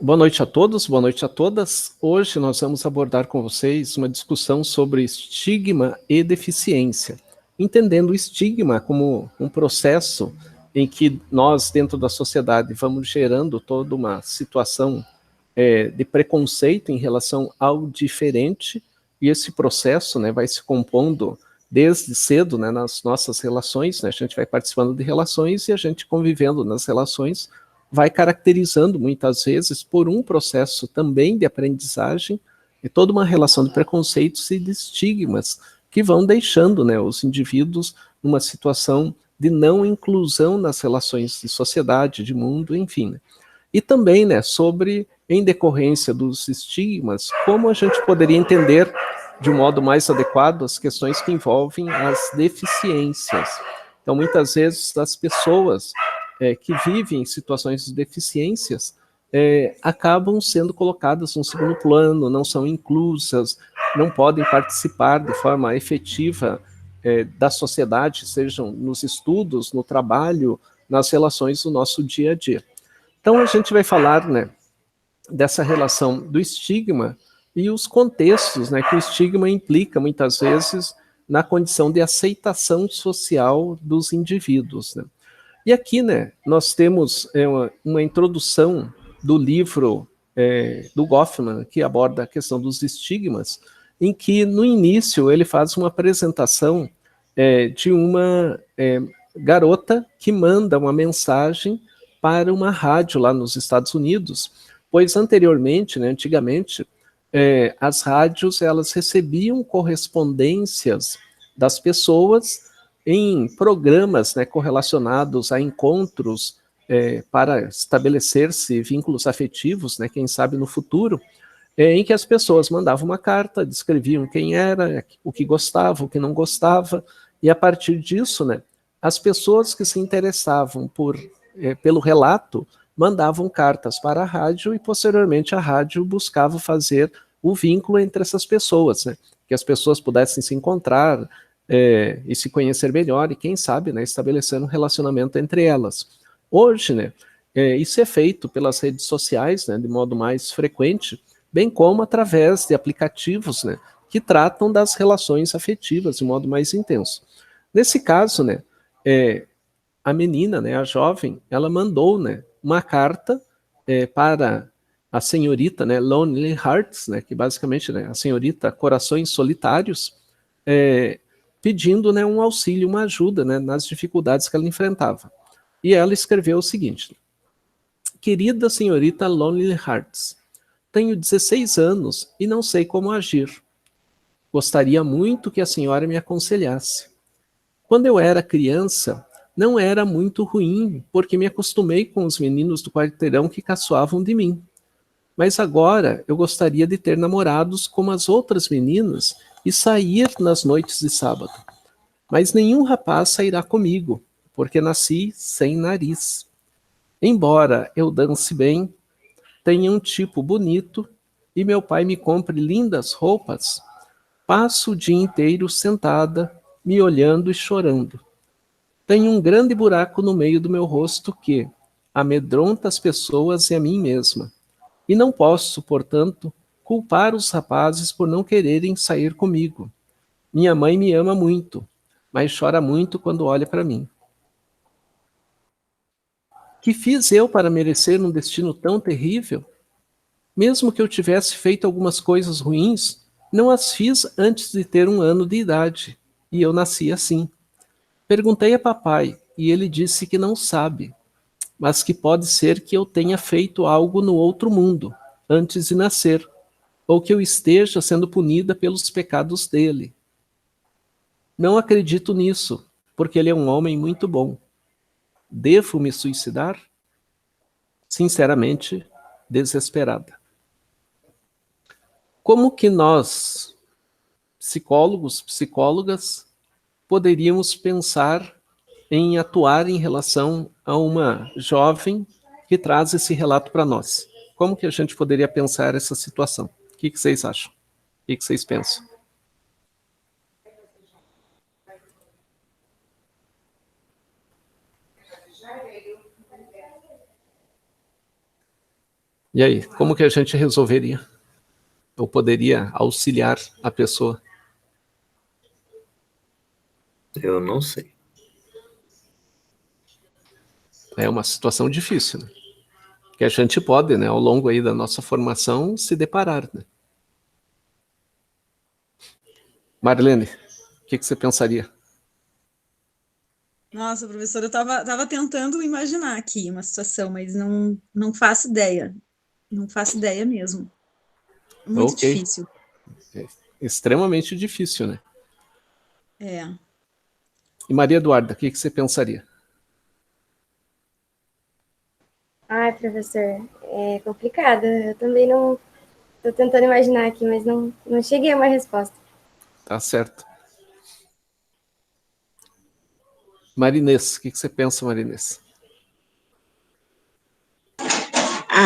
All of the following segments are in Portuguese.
Boa noite a todos, boa noite a todas. Hoje nós vamos abordar com vocês uma discussão sobre estigma e deficiência, entendendo o estigma como um processo em que nós, dentro da sociedade, vamos gerando toda uma situação de preconceito em relação ao diferente, e esse processo vai se compondo desde cedo nas nossas relações, a gente vai participando de relações e a gente convivendo nas relações, vai caracterizando muitas vezes por um processo também de aprendizagem e toda uma relação de preconceitos e de estigmas que vão deixando os indivíduos numa situação de não inclusão nas relações de sociedade, de mundo, enfim. E também sobre, em decorrência dos estigmas, como a gente poderia entender de um modo mais adequado as questões que envolvem as deficiências. Então, muitas vezes, as pessoas que vivem em situações de deficiências acabam sendo colocadas no segundo plano, não são inclusas, não podem participar de forma efetiva da sociedade, sejam nos estudos, no trabalho, nas relações do nosso dia a dia. Então, a gente vai falar dessa relação do estigma e os contextos que o estigma implica, muitas vezes, na condição de aceitação social dos indivíduos. E aqui, nós temos uma introdução do livro do Goffman, que aborda a questão dos estigmas, em que, no início, ele faz uma apresentação de uma garota que manda uma mensagem para uma rádio lá nos Estados Unidos, pois anteriormente, antigamente, as rádios elas recebiam correspondências das pessoas em programas correlacionados a encontros para estabelecer-se vínculos afetivos, quem sabe no futuro, em que as pessoas mandavam uma carta, descreviam quem era, o que gostava, o que não gostava, e a partir disso, as pessoas que se interessavam pelo relato mandavam cartas para a rádio e posteriormente a rádio buscava fazer o vínculo entre essas pessoas, que as pessoas pudessem se encontrar e se conhecer melhor e quem sabe estabelecer um relacionamento entre elas. Hoje, isso é feito pelas redes sociais de modo mais frequente, bem como através de aplicativos que tratam das relações afetivas de modo mais intenso. Nesse caso, a menina, a jovem, ela mandou uma carta para a senhorita Lonely Hearts, que basicamente a senhorita Corações Solitários, pedindo um auxílio, uma ajuda nas dificuldades que ela enfrentava. E ela escreveu o seguinte: querida senhorita Lonely Hearts, tenho 16 anos e não sei como agir. Gostaria muito que a senhora me aconselhasse. Quando eu era criança, não era muito ruim, porque me acostumei com os meninos do quarteirão que caçoavam de mim. Mas agora eu gostaria de ter namorados como as outras meninas e sair nas noites de sábado. Mas nenhum rapaz sairá comigo, porque nasci sem nariz. Embora eu dance bem, tenha um tipo bonito e meu pai me compre lindas roupas, passo o dia inteiro sentada, me olhando e chorando. Tenho um grande buraco no meio do meu rosto que amedronta as pessoas e a mim mesma. E não posso, portanto, culpar os rapazes por não quererem sair comigo. Minha mãe me ama muito, mas chora muito quando olha para mim. Que fiz eu para merecer um destino tão terrível? Mesmo que eu tivesse feito algumas coisas ruins, não as fiz antes de ter 1 ano de idade, e eu nasci assim. Perguntei a papai, e ele disse que não sabe, mas que pode ser que eu tenha feito algo no outro mundo, antes de nascer, ou que eu esteja sendo punida pelos pecados dele. Não acredito nisso, porque ele é um homem muito bom. Devo me suicidar? Sinceramente, desesperada. Como que nós, psicólogos, psicólogas, poderíamos pensar em atuar em relação a uma jovem que traz esse relato para nós? Como que a gente poderia pensar essa situação? O que vocês acham? O que vocês pensam? E aí, como que a gente resolveria? Ou poderia auxiliar a pessoa? Eu não sei. É uma situação difícil, né? Que a gente pode, né, ao longo aí da nossa formação, se deparar, né? Marlene, o que você pensaria? Nossa, professora, eu tava tentando imaginar aqui uma situação, mas não faço ideia. Não faço ideia mesmo. Muito Ok. difícil. É extremamente difícil, né? É. E Maria Eduarda, o que você pensaria? Ai, professor, é complicado. Eu também não estou tentando imaginar aqui, mas não cheguei a uma resposta. Tá certo. Marinês, o que você pensa, Marinês?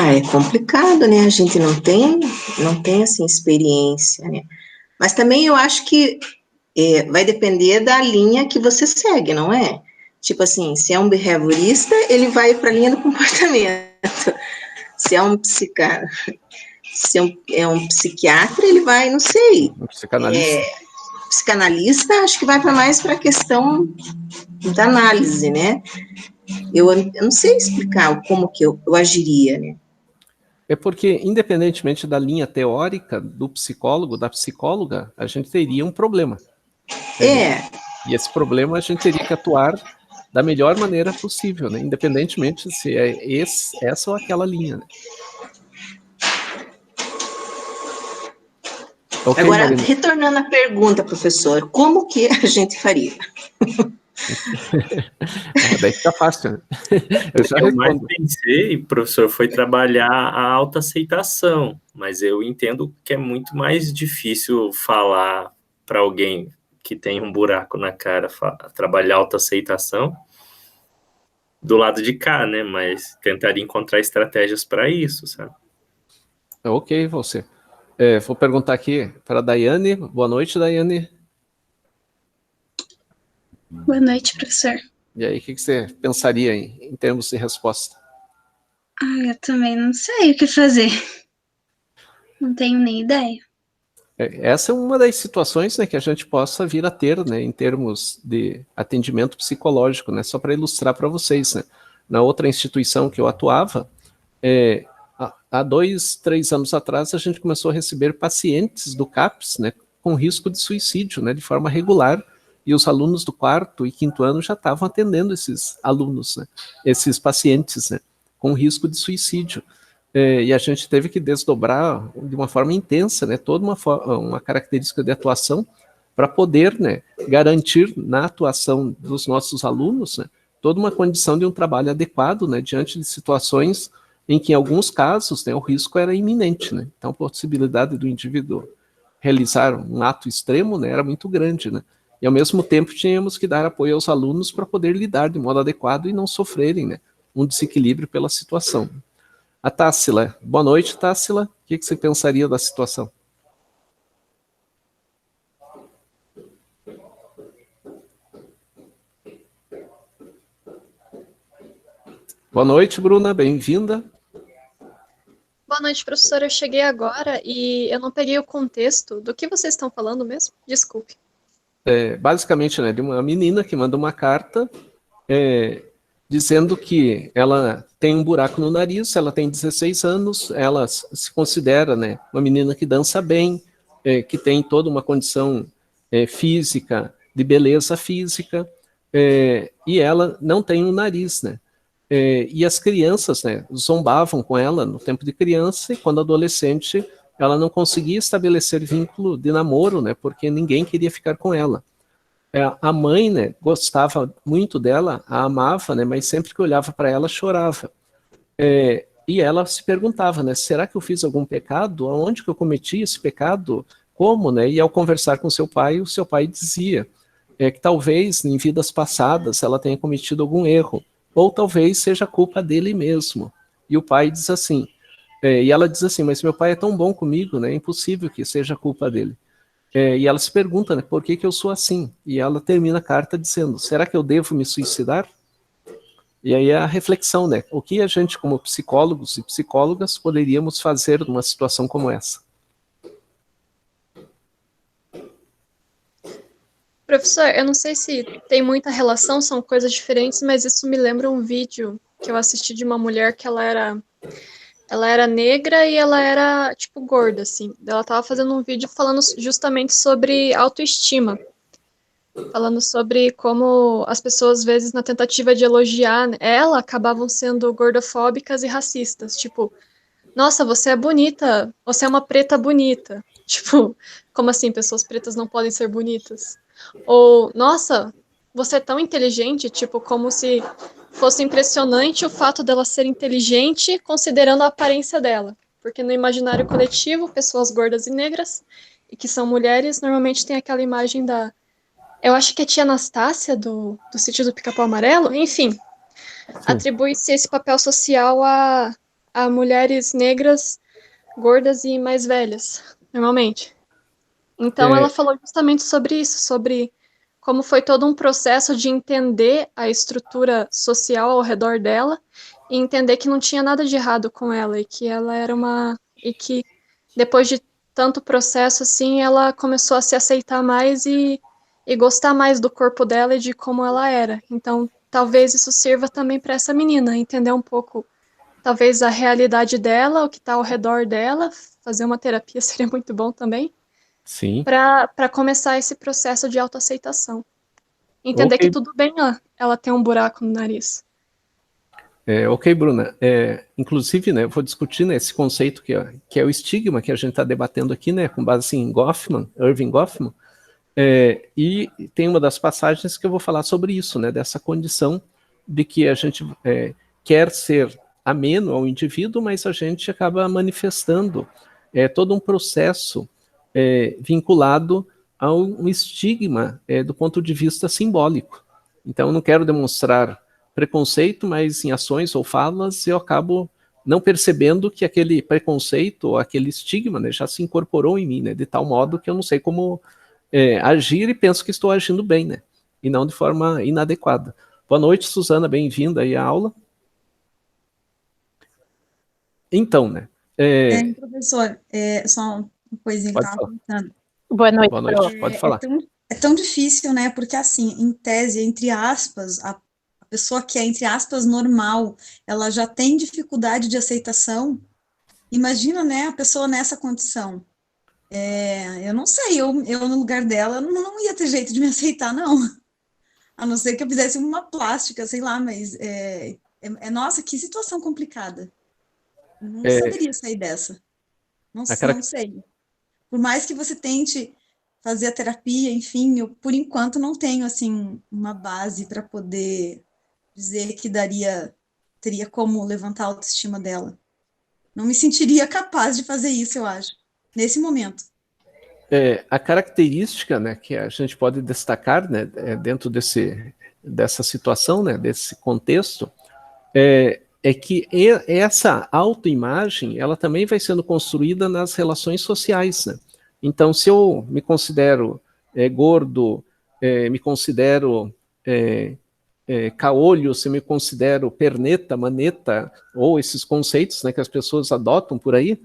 É complicado, né? A gente não tem assim, experiência, né? Mas também eu acho que vai depender da linha que você segue, não é? Tipo assim, se é um behaviorista, ele vai para a linha do comportamento. Se é um é um psiquiatra, ele vai, não sei. Um psicanalista? Psicanalista, acho que vai mais para a questão da análise, né? Eu não sei explicar como que eu agiria, né? É porque, independentemente da linha teórica do psicólogo, da psicóloga, a gente teria um problema. E esse problema a gente teria que atuar da melhor maneira possível, né? Independentemente se é essa ou aquela linha. Né? Okay, agora, Marina. Retornando à pergunta, professor, como que a gente faria? Daí fica fácil, né? Eu mais pensei, professor, foi trabalhar a autoaceitação, mas eu entendo que é muito mais difícil falar para alguém que tem um buraco na cara, trabalhar a autoaceitação do lado de cá, né? Mas tentaria encontrar estratégias para isso, sabe? Ok, você. Vou perguntar aqui para a Daiane. Boa noite, Daiane. Boa noite, professor. E aí, o que você pensaria em termos de resposta? Eu também não sei o que fazer. Não tenho nem ideia. Essa é uma das situações, né, que a gente possa vir a ter, né, em termos de atendimento psicológico, né, só para ilustrar para vocês, né. Na outra instituição que eu atuava, há 2, 3 anos atrás, a gente começou a receber pacientes do CAPS, né, com risco de suicídio, né, de forma regular, e os alunos do 4º e 5º ano já estavam atendendo esses alunos, né, esses pacientes, né, com risco de suicídio. E a gente teve que desdobrar de uma forma intensa, né, toda uma característica de atuação para poder, né, garantir na atuação dos nossos alunos, né, toda uma condição de um trabalho adequado, né, diante de situações em que, em alguns casos, né, o risco era iminente. Né, então, a possibilidade do indivíduo realizar um ato extremo, né, era muito grande. Né, e, ao mesmo tempo, tínhamos que dar apoio aos alunos para poder lidar de modo adequado e não sofrerem, né, um desequilíbrio pela situação. A Tássila. Boa noite, Tássila. O que você pensaria da situação? Boa noite, Bruna. Bem-vinda. Boa noite, professora. Eu cheguei agora e eu não peguei o contexto do que vocês estão falando mesmo. Desculpe. Basicamente, né, de uma menina que manda uma carta dizendo que ela tem um buraco no nariz, ela tem 16 anos, ela se considera, né, uma menina que dança bem, que tem toda uma condição física, de beleza física, e ela não tem um nariz, né? E as crianças, né, zombavam com ela no tempo de criança, e quando adolescente ela não conseguia estabelecer vínculo de namoro, né, porque ninguém queria ficar com ela. A mãe, né, gostava muito dela, a amava, né, mas sempre que olhava para ela chorava. E ela se perguntava, né, será que eu fiz algum pecado? Aonde que eu cometi esse pecado? Como, né? E ao conversar com seu pai, o seu pai dizia que talvez em vidas passadas ela tenha cometido algum erro, ou talvez seja culpa dele mesmo. E o pai diz assim, e ela diz assim, mas meu pai é tão bom comigo, né? É impossível que seja culpa dele. E ela se pergunta, né, por que eu sou assim? E ela termina a carta dizendo, será que eu devo me suicidar? E aí a reflexão, né? O que a gente, como psicólogos e psicólogas, poderíamos fazer numa situação como essa? Professor, eu não sei se tem muita relação, são coisas diferentes, mas isso me lembra um vídeo que eu assisti de uma mulher que ela era negra e ela era, tipo, gorda, assim. Ela tava fazendo um vídeo falando justamente sobre autoestima. Falando sobre como as pessoas, às vezes, na tentativa de elogiar ela, acabavam sendo gordofóbicas e racistas. Tipo, nossa, você é bonita, você é uma preta bonita. Tipo, como assim, pessoas pretas não podem ser bonitas? Ou, nossa, você é tão inteligente, tipo, como se fosse impressionante o fato dela ser inteligente, considerando a aparência dela. Porque no imaginário coletivo, pessoas gordas e negras, e que são mulheres, normalmente tem aquela imagem da... Eu acho que é tia Anastácia, do Sítio do Pica-Pau Amarelo. Enfim, atribui-se esse papel social a mulheres negras, gordas e mais velhas, normalmente. Então, ela falou justamente sobre isso, sobre como foi todo um processo de entender a estrutura social ao redor dela e entender que não tinha nada de errado com ela e que ela era uma... E que depois de tanto processo, assim, ela começou a se aceitar mais e gostar mais do corpo dela e de como ela era. Então, talvez isso sirva também para essa menina, entender um pouco, talvez, a realidade dela, o que está ao redor dela. Fazer uma terapia seria muito bom também. Sim. Para começar esse processo de autoaceitação. Entender que tudo bem, ela tem um buraco no nariz. Ok, Bruna. Inclusive, né, eu vou discutir, né, esse conceito que é o estigma que a gente está debatendo aqui, né, com base em Irving Goffman. E tem uma das passagens que eu vou falar sobre isso, né, dessa condição de que a gente quer ser ameno ao indivíduo, mas a gente acaba manifestando todo um processo vinculado a um estigma do ponto de vista simbólico. Então, eu não quero demonstrar preconceito, mas em ações ou falas eu acabo não percebendo que aquele preconceito ou aquele estigma, né, já se incorporou em mim, né, de tal modo que eu não sei como agir e penso que estou agindo bem, né, e não de forma inadequada. Boa noite, Suzana, bem-vinda aí à aula. Então, né... Professor, só uma coisinha que eu estava pensando. Boa noite. Boa noite, pode falar. É tão difícil, né? Porque, assim, em tese, entre aspas, a pessoa que é, entre aspas, normal, ela já tem dificuldade de aceitação. Imagina, né, a pessoa nessa condição. Eu não sei, eu no lugar dela, não ia ter jeito de me aceitar, não. A não ser que eu fizesse uma plástica, sei lá, mas, nossa, que situação complicada. Não saberia sair dessa. Não sei. Por mais que você tente fazer a terapia, enfim, eu, por enquanto, não tenho, assim, uma base para poder dizer que teria como levantar a autoestima dela. Não me sentiria capaz de fazer isso, eu acho, nesse momento. A característica, né, que a gente pode destacar, né, dentro dessa situação, né, desse contexto, é que essa autoimagem, ela também vai sendo construída nas relações sociais, né? Então, se eu me considero gordo, me considero caolho, se eu me considero perneta, maneta, ou esses conceitos, né, que as pessoas adotam por aí,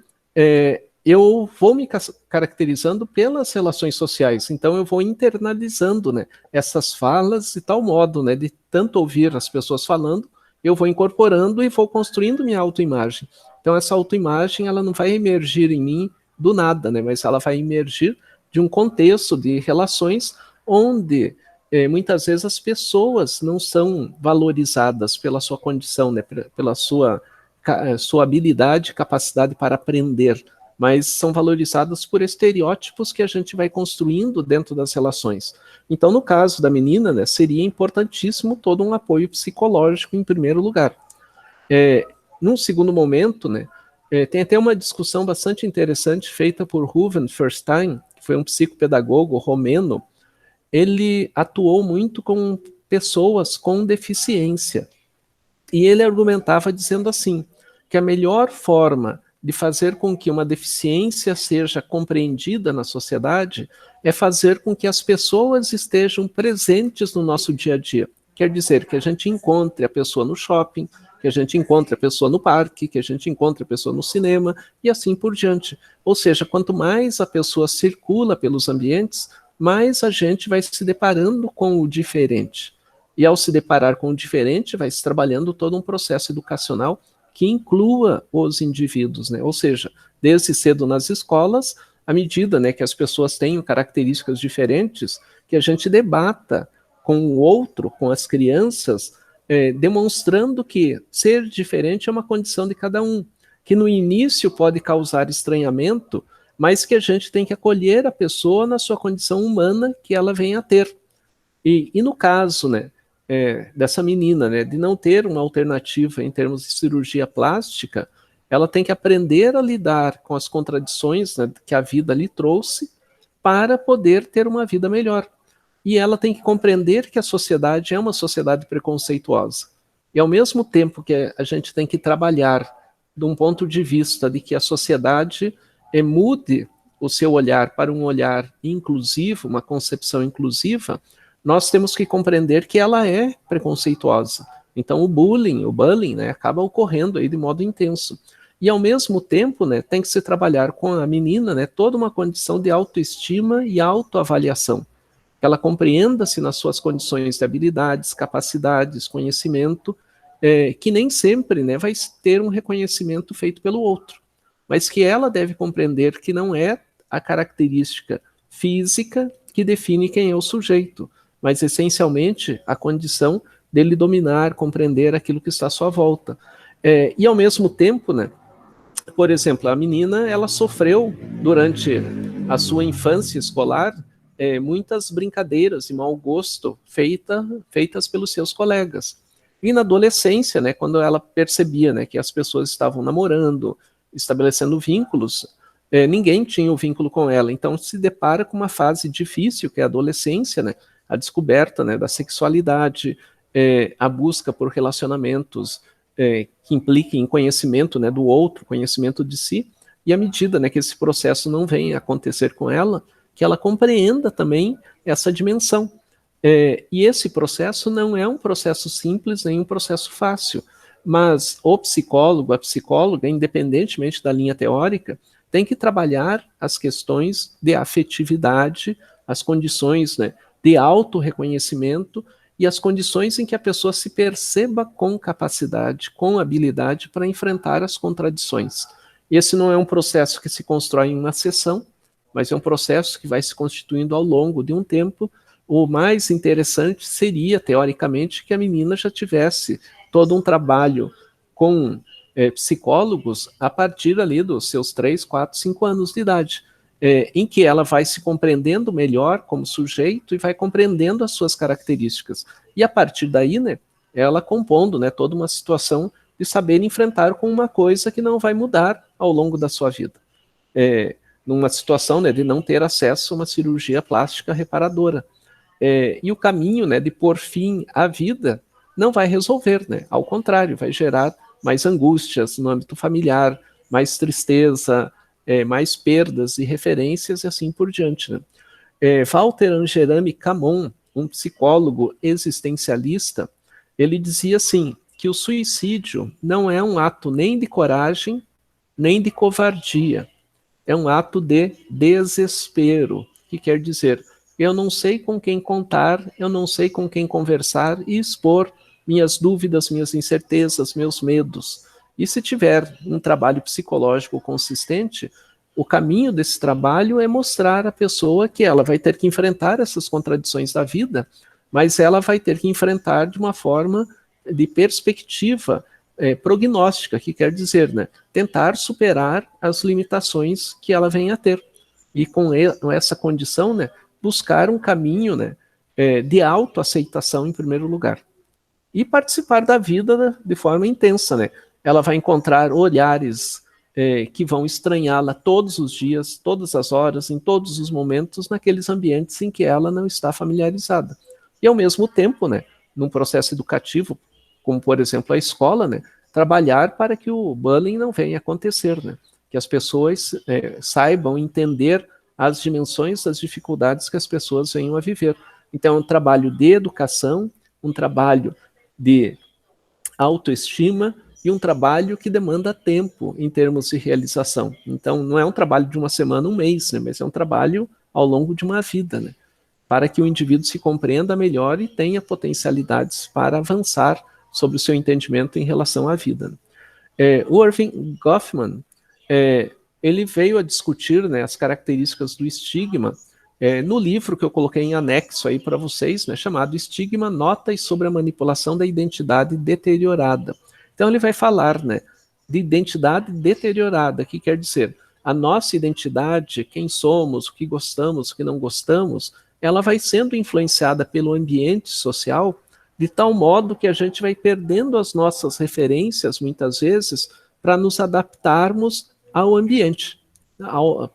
eu vou me caracterizando pelas relações sociais. Então, eu vou internalizando, né, essas falas de tal modo, né, de tanto ouvir as pessoas falando, eu vou incorporando e vou construindo minha autoimagem. Então, essa autoimagem, ela não vai emergir em mim do nada, né? Mas ela vai emergir de um contexto de relações onde, muitas vezes, as pessoas não são valorizadas pela sua condição, né? Pela sua habilidade, capacidade para aprender, mas são valorizadas por estereótipos que a gente vai construindo dentro das relações. Então, no caso da menina, né, seria importantíssimo todo um apoio psicológico em primeiro lugar. Num segundo momento, né, tem até uma discussão bastante interessante feita por Ruven Feuerstein, que foi um psicopedagogo romeno. Ele atuou muito com pessoas com deficiência. E ele argumentava dizendo assim, que a melhor forma de fazer com que uma deficiência seja compreendida na sociedade é fazer com que as pessoas estejam presentes no nosso dia a dia, quer dizer que a gente encontre a pessoa no shopping, que a gente encontre a pessoa no parque, que a gente encontre a pessoa no cinema, e assim por diante. Ou seja, quanto mais a pessoa circula pelos ambientes, mais a gente vai se deparando com o diferente. E ao se deparar com o diferente, vai se trabalhando todo um processo educacional que inclua os indivíduos, né? Ou seja, desde cedo nas escolas, à medida, né, que as pessoas tenham características diferentes, que a gente debata com o outro, com as crianças, demonstrando que ser diferente é uma condição de cada um, que no início pode causar estranhamento, mas que a gente tem que acolher a pessoa na sua condição humana que ela venha a ter. E no caso, né, dessa menina, né, de não ter uma alternativa em termos de cirurgia plástica, ela tem que aprender a lidar com as contradições, né, que a vida lhe trouxe para poder ter uma vida melhor. E ela tem que compreender que a sociedade é uma sociedade preconceituosa. E ao mesmo tempo que a gente tem que trabalhar de um ponto de vista de que a sociedade mude o seu olhar para um olhar inclusivo, uma concepção inclusiva, nós temos que compreender que ela é preconceituosa. Então o bullying, né, acaba ocorrendo aí de modo intenso. E ao mesmo tempo, né, tem que se trabalhar com a menina, né, toda uma condição de autoestima e autoavaliação. Que ela compreenda-se nas suas condições de habilidades, capacidades, conhecimento, que nem sempre, né, vai ter um reconhecimento feito pelo outro, mas que ela deve compreender que não é a característica física que define quem é o sujeito, mas essencialmente a condição dele dominar, compreender aquilo que está à sua volta. E ao mesmo tempo, né, por exemplo, a menina, ela sofreu durante a sua infância escolar muitas brincadeiras de mau gosto feitas pelos seus colegas. E na adolescência, né, quando ela percebia, né, que as pessoas estavam namorando, estabelecendo vínculos, ninguém tinha o vínculo com ela. Então se depara com uma fase difícil, que é a adolescência, né, a descoberta, né, da sexualidade, a busca por relacionamentos que impliquem em conhecimento, né, do outro, conhecimento de si, e à medida, né, que esse processo não vem a acontecer com ela, que ela compreenda também essa dimensão. E esse processo não é um processo simples, nem um processo fácil, mas o psicólogo, a psicóloga, independentemente da linha teórica, tem que trabalhar as questões de afetividade, as condições, né, de autorreconhecimento e as condições em que a pessoa se perceba com capacidade, com habilidade para enfrentar as contradições. Esse não é um processo que se constrói em uma sessão, mas é um processo que vai se constituindo ao longo de um tempo. O mais interessante seria, teoricamente, que a menina já tivesse todo um trabalho com psicólogos a partir ali dos seus 3, 4, 5 anos de idade, em que ela vai se compreendendo melhor como sujeito e vai compreendendo as suas características. E a partir daí, né, ela compondo, né, toda uma situação de saber enfrentar com uma coisa que não vai mudar ao longo da sua vida. Numa situação, né, de não ter acesso a uma cirurgia plástica reparadora. E o caminho, né, de pôr fim à vida não vai resolver, né? Ao contrário, vai gerar mais angústias no âmbito familiar, mais tristeza, mais perdas e referências e assim por diante, né? Walter Angerami Camon, um psicólogo existencialista, ele dizia assim, que o suicídio não é um ato nem de coragem, nem de covardia, é um ato de desespero, que quer dizer, eu não sei com quem contar, eu não sei com quem conversar e expor minhas dúvidas, minhas incertezas, meus medos. E se tiver um trabalho psicológico consistente, o caminho desse trabalho é mostrar à pessoa que ela vai ter que enfrentar essas contradições da vida, mas ela vai ter que enfrentar de uma forma de perspectiva prognóstica, que quer dizer, né, tentar superar as limitações que ela vem a ter. E com essa condição, né, buscar um caminho, né, de autoaceitação em primeiro lugar. E participar da vida de forma intensa, né? Ela vai encontrar olhares que vão estranhá-la todos os dias, todas as horas, em todos os momentos, naqueles ambientes em que ela não está familiarizada. E ao mesmo tempo, né, num processo educativo, como por exemplo a escola, né, trabalhar para que o bullying não venha a acontecer, né? Que as pessoas saibam entender as dimensões das dificuldades que as pessoas venham a viver. Então é um trabalho de educação, um trabalho de autoestima e um trabalho que demanda tempo em termos de realização. Então, não é um trabalho de uma semana, um mês, né, mas é um trabalho ao longo de uma vida, né, para que o indivíduo se compreenda melhor e tenha potencialidades para avançar sobre o seu entendimento em relação à vida. O Erving Goffman, ele veio a discutir, né, as características do estigma no livro que eu coloquei em anexo aí para vocês, né, chamado Estigma, Notas sobre a Manipulação da Identidade Deteriorada. Então ele vai falar, né, de identidade deteriorada, que quer dizer a nossa identidade, quem somos, o que gostamos, o que não gostamos, ela vai sendo influenciada pelo ambiente social de tal modo que a gente vai perdendo as nossas referências, muitas vezes, para nos adaptarmos ao ambiente,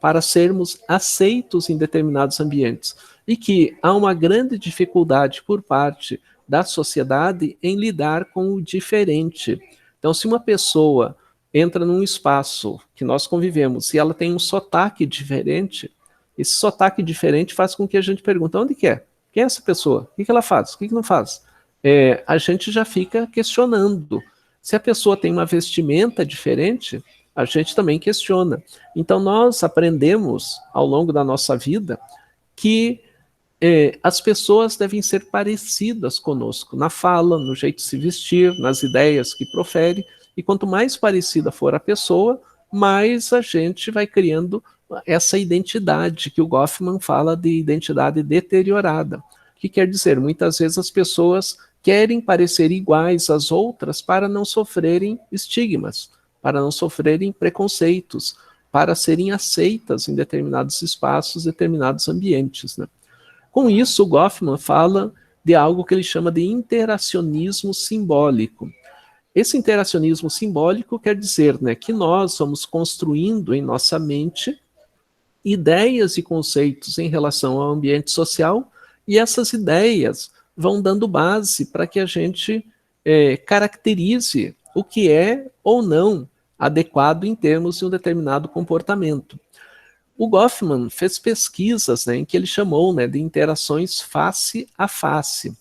para sermos aceitos em determinados ambientes. E que há uma grande dificuldade por parte da sociedade em lidar com o diferente. Então, se uma pessoa entra num espaço que nós convivemos e ela tem um sotaque diferente, esse sotaque diferente faz com que a gente pergunte, onde que é? Quem é essa pessoa? O que ela faz? O que não faz? A gente já fica questionando. Se a pessoa tem uma vestimenta diferente, a gente também questiona. Então, nós aprendemos, ao longo da nossa vida, que as pessoas devem ser parecidas conosco, na fala, no jeito de se vestir, nas ideias que profere, e quanto mais parecida for a pessoa, mais a gente vai criando essa identidade, que o Goffman fala de identidade deteriorada, que quer dizer, muitas vezes as pessoas querem parecer iguais às outras para não sofrerem estigmas, para não sofrerem preconceitos, para serem aceitas em determinados espaços, determinados ambientes, né? Com isso, o Goffman fala de algo que ele chama de interacionismo simbólico. Esse interacionismo simbólico quer dizer, né, que nós vamos construindo em nossa mente ideias e conceitos em relação ao ambiente social, e essas ideias vão dando base para que a gente caracterize o que é ou não adequado em termos de um determinado comportamento. O Goffman fez pesquisas, né, em que ele chamou, né, de interações face a face.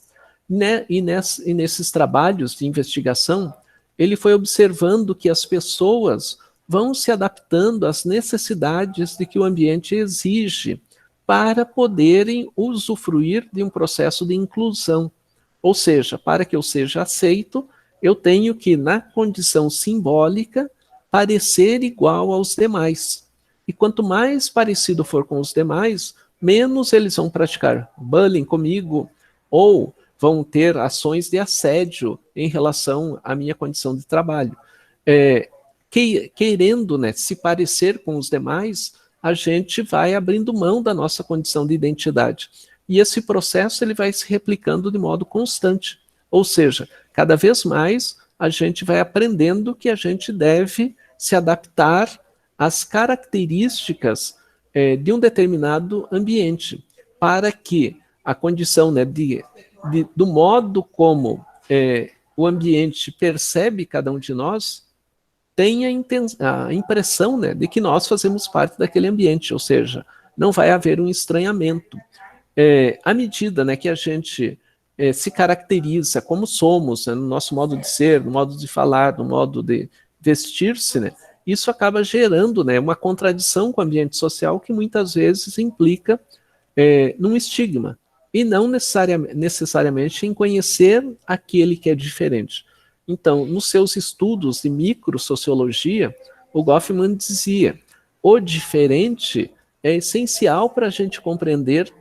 Né, e nesses trabalhos de investigação, ele foi observando que as pessoas vão se adaptando às necessidades de que o ambiente exige para poderem usufruir de um processo de inclusão. Ou seja, para que eu seja aceito, eu tenho que, na condição simbólica, parecer igual aos demais. E quanto mais parecido for com os demais, menos eles vão praticar bullying comigo ou vão ter ações de assédio em relação à minha condição de trabalho. Querendo, né, se parecer com os demais, a gente vai abrindo mão da nossa condição de identidade. E esse processo ele vai se replicando de modo constante. Ou seja, cada vez mais a gente vai aprendendo que a gente deve se adaptar às características de um determinado ambiente, para que a condição, né, do modo como o ambiente percebe cada um de nós tenha a impressão, né, de que nós fazemos parte daquele ambiente, ou seja, não vai haver um estranhamento. À medida, né, que a gente se caracteriza como somos, né, no nosso modo de ser, no modo de falar, no modo de vestir-se, né, isso acaba gerando, né, uma contradição com o ambiente social que muitas vezes implica num estigma, e não necessariamente em conhecer aquele que é diferente. Então, nos seus estudos de microsociologia, o Goffman dizia, o diferente é essencial para a gente compreender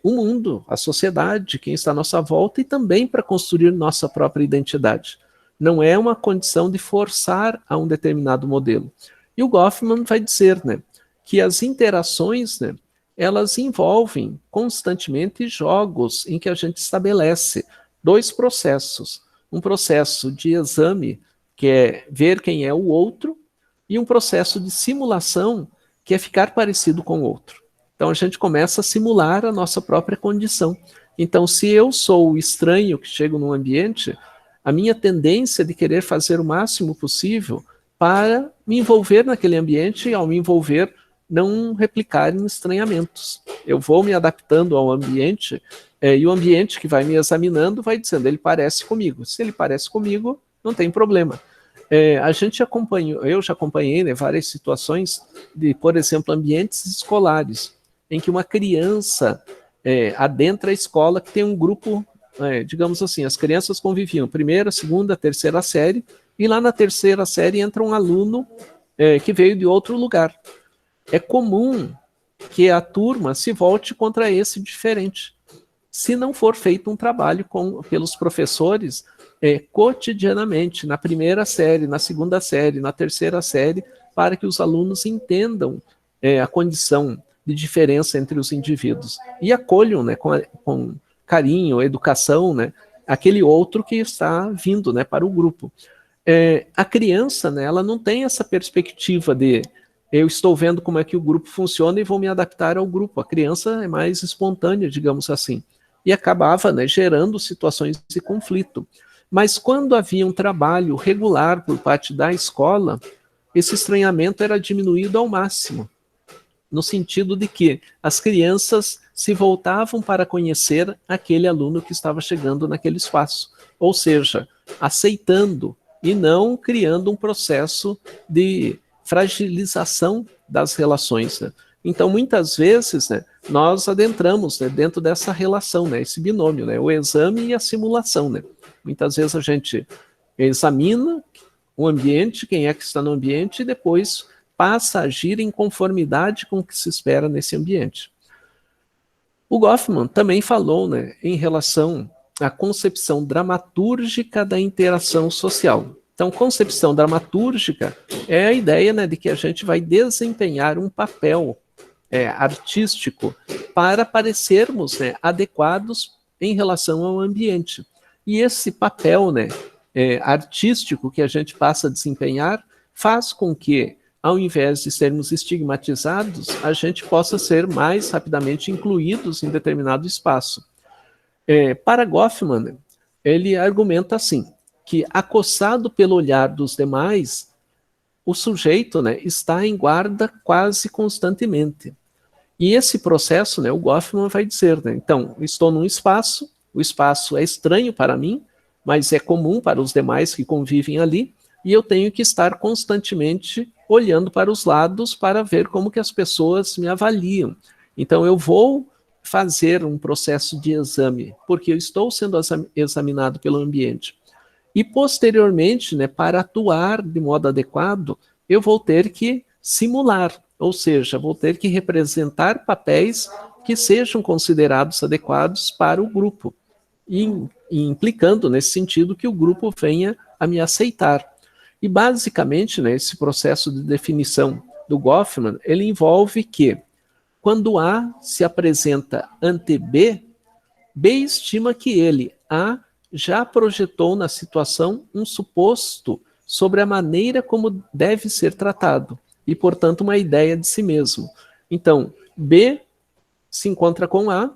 o mundo, a sociedade, quem está à nossa volta, e também para construir nossa própria identidade. Não é uma condição de forçar a um determinado modelo. E o Goffman vai dizer, né, que as interações, né, elas envolvem constantemente jogos em que a gente estabelece dois processos. Um processo de exame, que é ver quem é o outro, e um processo de simulação, que é ficar parecido com o outro. Então a gente começa a simular a nossa própria condição. Então, se eu sou o estranho que chego num ambiente, a minha tendência é de querer fazer o máximo possível para me envolver naquele ambiente e, ao me envolver, não replicar em estranhamentos. Eu vou me adaptando ao ambiente E o ambiente que vai me examinando vai dizendo, ele parece comigo. Se ele parece comigo, não tem problema. A gente acompanhou, eu já acompanhei, né, várias situações de, por exemplo, ambientes escolares, em que uma criança adentra a escola que tem um grupo, digamos assim, as crianças conviviam primeira, segunda, terceira série, e lá na terceira série entra um aluno que veio de outro lugar. É comum que a turma se volte contra esse diferente, se não for feito um trabalho pelos professores cotidianamente, na primeira série, na segunda série, na terceira série, para que os alunos entendam a condição de diferença entre os indivíduos e acolham, né, com carinho, educação, né, aquele outro que está vindo, né, para o grupo. A criança, né, ela não tem essa perspectiva de eu estou vendo como é que o grupo funciona e vou me adaptar ao grupo. A criança é mais espontânea, digamos assim, e acabava, né, gerando situações de conflito. Mas quando havia um trabalho regular por parte da escola, esse estranhamento era diminuído ao máximo, no sentido de que as crianças se voltavam para conhecer aquele aluno que estava chegando naquele espaço, ou seja, aceitando e não criando um processo de fragilização das relações, né? Então, muitas vezes, né, nós adentramos, né, dentro dessa relação, né, esse binômio, né, o exame e a simulação, né? Muitas vezes a gente examina o ambiente, quem é que está no ambiente, e depois passa a agir em conformidade com o que se espera nesse ambiente. O Goffman também falou, né, em relação à concepção dramatúrgica da interação social. Então, concepção dramatúrgica é a ideia, né, de que a gente vai desempenhar um papel artístico para parecermos, né, adequados em relação ao ambiente. E esse papel, né, artístico que a gente passa a desempenhar faz com que, ao invés de sermos estigmatizados, a gente possa ser mais rapidamente incluídos em determinado espaço. Para Goffman, ele argumenta assim, que acossado pelo olhar dos demais, o sujeito, né, está em guarda quase constantemente. E esse processo, né, o Goffman vai dizer, né, então, estou num espaço, o espaço é estranho para mim, mas é comum para os demais que convivem ali, e eu tenho que estar constantemente olhando para os lados para ver como que as pessoas me avaliam. Então, eu vou fazer um processo de exame, porque eu estou sendo examinado pelo ambiente. E, posteriormente, né, para atuar de modo adequado, eu vou ter que simular, ou seja, vou ter que representar papéis que sejam considerados adequados para o grupo, e implicando nesse sentido que o grupo venha a me aceitar. E, basicamente, né, esse processo de definição do Goffman, ele envolve que, quando A se apresenta ante B, B estima que ele, A, já projetou na situação um suposto sobre a maneira como deve ser tratado, e, portanto, uma ideia de si mesmo. Então, B se encontra com A,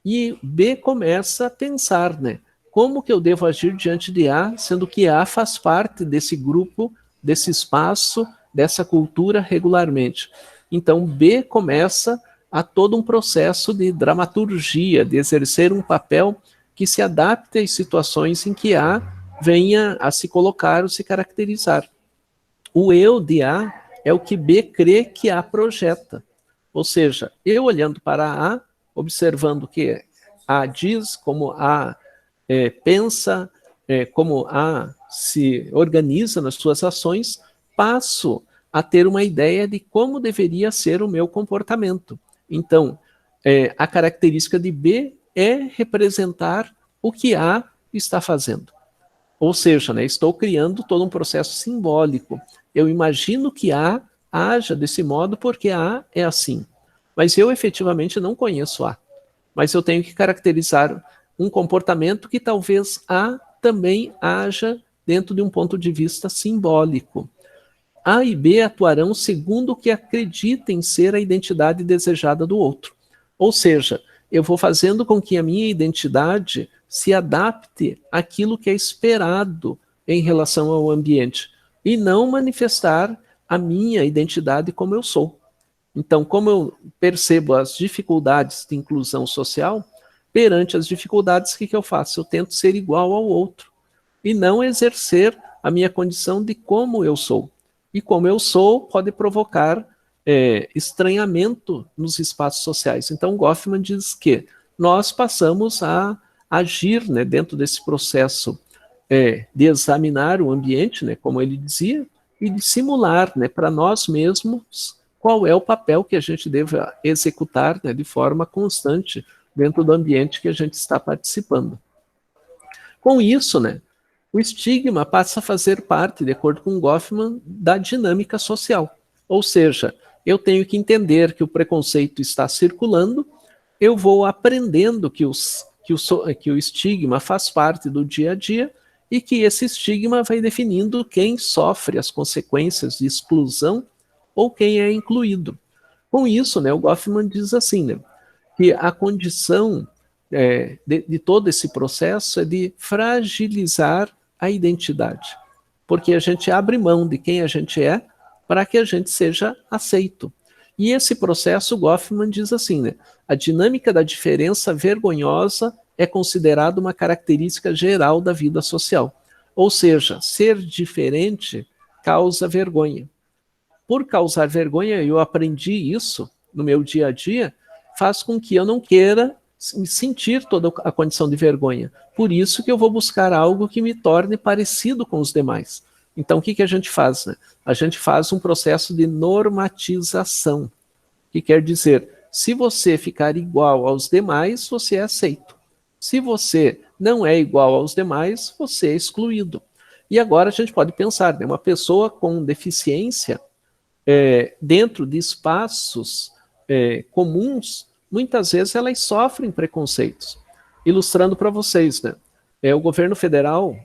e B começa a pensar, né? Como que eu devo agir diante de A, sendo que A faz parte desse grupo, desse espaço, dessa cultura regularmente. Então, B começa a todo um processo de dramaturgia, de exercer um papel que se adapte às situações em que A venha a se colocar ou se caracterizar. O eu de A é o que B crê que A projeta. Ou seja, eu olhando para A, observando o que A diz, como A pensa, como A se organiza nas suas ações, passo a ter uma ideia de como deveria ser o meu comportamento. Então, a característica de B é representar o que A está fazendo. Ou seja, né, estou criando todo um processo simbólico. Eu imagino que A haja desse modo porque A é assim. Mas eu efetivamente não conheço A. Mas eu tenho que caracterizar um comportamento que talvez A também haja dentro de um ponto de vista simbólico. A e B atuarão segundo o que acreditem ser a identidade desejada do outro. Ou seja, eu vou fazendo com que a minha identidade se adapte àquilo que é esperado em relação ao ambiente e não manifestar a minha identidade como eu sou. Então, como eu percebo as dificuldades de inclusão social, perante as dificuldades, o que eu faço? Eu tento ser igual ao outro e não exercer a minha condição de como eu sou. E como eu sou pode provocar estranhamento nos espaços sociais. Então, Goffman diz que nós passamos a agir, né, dentro desse processo de examinar o ambiente, né, como ele dizia, e de simular, né, para nós mesmos qual é o papel que a gente deve executar, né, de forma constante dentro do ambiente que a gente está participando. Com isso, né, o estigma passa a fazer parte, de acordo com Goffman, da dinâmica social. Ou seja, eu tenho que entender que o preconceito está circulando, eu vou aprendendo que o estigma faz parte do dia a dia e que esse estigma vai definindo quem sofre as consequências de exclusão ou quem é incluído. Com isso, né, o Goffman diz assim, né, que a condição de todo esse processo é de fragilizar a identidade, porque a gente abre mão de quem a gente é para que a gente seja aceito. E esse processo, Goffman diz assim, né, a dinâmica da diferença vergonhosa é considerada uma característica geral da vida social. Ou seja, ser diferente causa vergonha. Por causar vergonha, eu aprendi isso no meu dia a dia, faz com que eu não queira sentir toda a condição de vergonha. Por isso que eu vou buscar algo que me torne parecido com os demais. Então, o que a gente faz, né? A gente faz um processo de normatização, que quer dizer, se você ficar igual aos demais, você é aceito. Se você não é igual aos demais, você é excluído. E agora a gente pode pensar, né? Uma pessoa com deficiência, dentro de espaços comuns, muitas vezes elas sofrem preconceitos. Ilustrando para vocês, né? O governo federal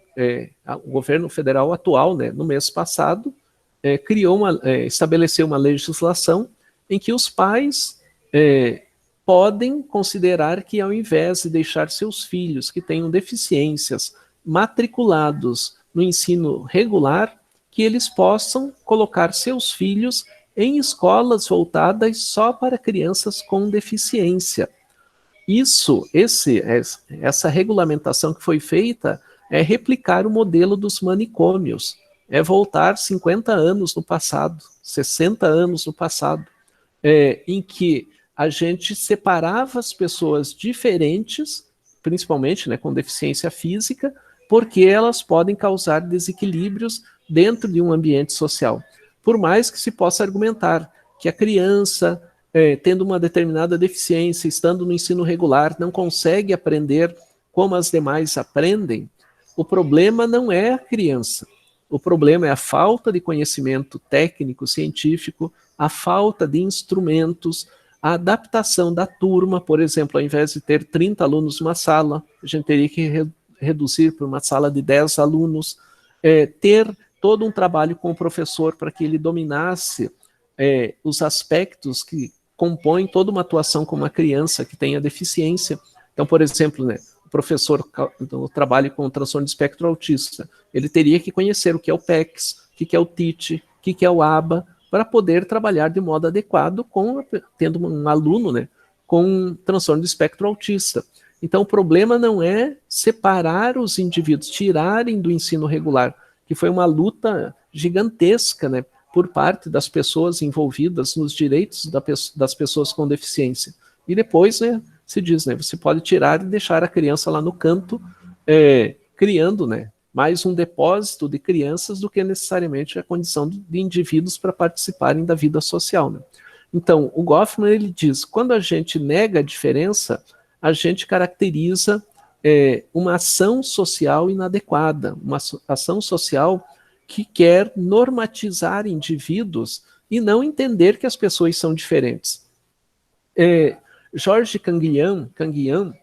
atual, né, no mês passado, estabeleceu uma legislação em que os pais podem considerar que, ao invés de deixar seus filhos que tenham deficiências matriculados no ensino regular, que eles possam colocar seus filhos em escolas voltadas só para crianças com deficiência. Essa regulamentação que foi feita é replicar o modelo dos manicômios, é voltar 50 anos no passado, 60 anos no passado, em que a gente separava as pessoas diferentes, principalmente, né, com deficiência física, porque elas podem causar desequilíbrios dentro de um ambiente social. Por mais que se possa argumentar que a criança, tendo uma determinada deficiência, estando no ensino regular, não consegue aprender como as demais aprendem, o problema não é a criança. O problema é a falta de conhecimento técnico, científico, a falta de instrumentos, a adaptação da turma. Por exemplo, ao invés de ter 30 alunos numa sala, a gente teria que reduzir para uma sala de 10 alunos, ter todo um trabalho com o professor para que ele dominasse os aspectos que compõem toda uma atuação com uma criança que tenha deficiência. Então, por exemplo, né, o professor do trabalho com o transtorno de espectro autista, ele teria que conhecer o que é o PECS, o que é o TIT, o que é o ABA, para poder trabalhar de modo adequado tendo um aluno, né, com transtorno de espectro autista. Então, o problema não é separar os indivíduos, tirarem do ensino regular, que foi uma luta gigantesca, né, por parte das pessoas envolvidas nos direitos das pessoas com deficiência. E depois, né, se diz, né, você pode tirar e deixar a criança lá no canto, criando, né, mais um depósito de crianças do que necessariamente a condição de indivíduos para participarem da vida social, né? Então, o Goffman, ele diz, quando a gente nega a diferença, a gente caracteriza uma ação social inadequada, uma ação social que quer normatizar indivíduos e não entender que as pessoas são diferentes. Georges Canguilhem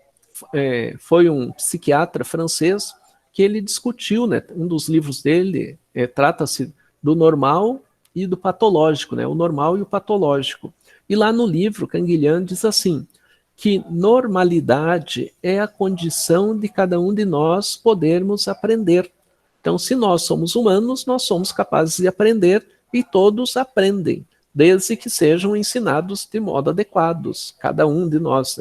foi um psiquiatra francês que ele discutiu, né, um dos livros dele trata-se do normal e do patológico, né, o normal e o patológico. E lá no livro, Canguilhem diz assim, que normalidade é a condição de cada um de nós podermos aprender. Então, se nós somos humanos, nós somos capazes de aprender e todos aprendem, desde que sejam ensinados de modo adequado, cada um de nós.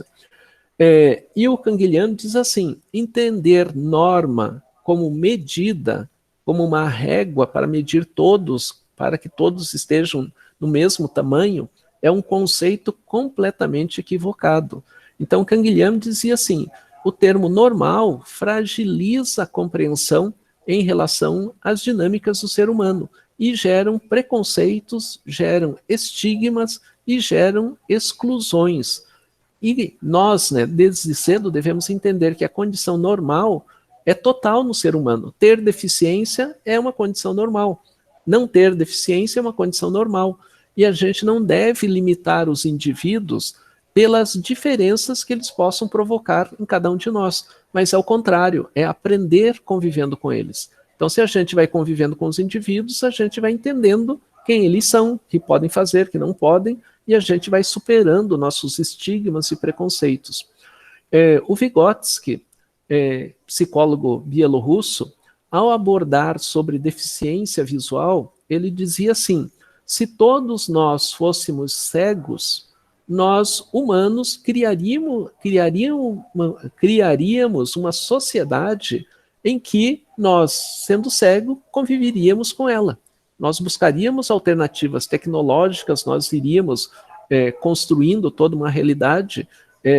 E o Canguilhano diz assim: entender norma como medida, como uma régua para medir todos, para que todos estejam no mesmo tamanho, é um conceito completamente equivocado. Então, Canguilhano dizia assim: o termo normal fragiliza a compreensão em relação às dinâmicas do ser humano e geram preconceitos, geram estigmas e geram exclusões. E nós, né, desde cedo, devemos entender que a condição normal é total no ser humano. Ter deficiência é uma condição normal. Não ter deficiência é uma condição normal. E a gente não deve limitar os indivíduos pelas diferenças que eles possam provocar em cada um de nós. Mas, ao contrário, é aprender convivendo com eles. Então, se a gente vai convivendo com os indivíduos, a gente vai entendendo quem eles são, o que podem fazer, o que não podem, e a gente vai superando nossos estigmas e preconceitos. O Vygotsky, psicólogo bielorrusso, ao abordar sobre deficiência visual, ele dizia assim: se todos nós fôssemos cegos, nós, humanos, criaríamos uma sociedade em que nós, sendo cego, conviveríamos com ela. Nós buscaríamos alternativas tecnológicas, nós iríamos construindo toda uma realidade,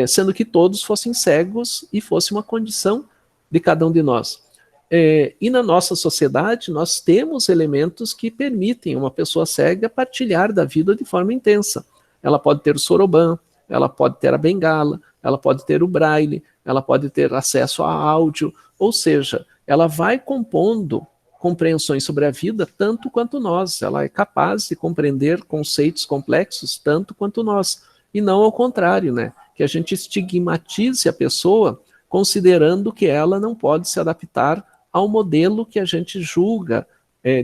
sendo que todos fossem cegos e fosse uma condição de cada um de nós. E na nossa sociedade, nós temos elementos que permitem uma pessoa cega partilhar da vida de forma intensa. Ela pode ter o soroban, ela pode ter a bengala, ela pode ter o braille, ela pode ter acesso a áudio, ou seja, ela vai compondo compreensões sobre a vida tanto quanto nós. Ela é capaz de compreender conceitos complexos tanto quanto nós. E não ao contrário, né? Que a gente estigmatize a pessoa considerando que ela não pode se adaptar ao modelo que a gente julga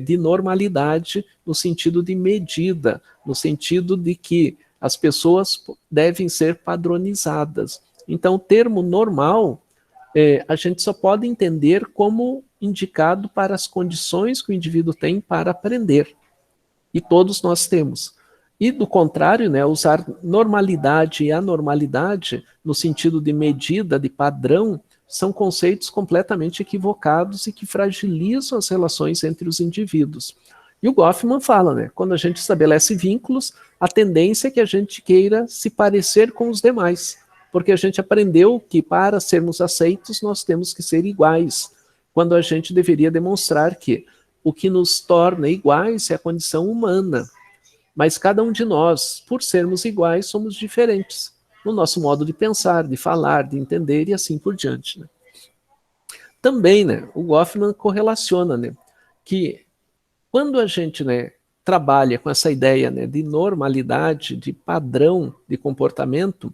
de normalidade, no sentido de medida, no sentido de que as pessoas devem ser padronizadas. Então, o termo normal, a gente só pode entender como indicado para as condições que o indivíduo tem para aprender. E todos nós temos. E, do contrário, né, usar normalidade e anormalidade, no sentido de medida, de padrão, são conceitos completamente equivocados e que fragilizam as relações entre os indivíduos. E o Goffman fala, né, quando a gente estabelece vínculos, a tendência é que a gente queira se parecer com os demais, porque a gente aprendeu que para sermos aceitos nós temos que ser iguais, quando a gente deveria demonstrar que o que nos torna iguais é a condição humana. Mas cada um de nós, por sermos iguais, somos diferentes no nosso modo de pensar, de falar, de entender e assim por diante. Né? Também, né, o Goffman correlaciona, né, que quando a gente, né, trabalha com essa ideia, né, de normalidade, de padrão de comportamento,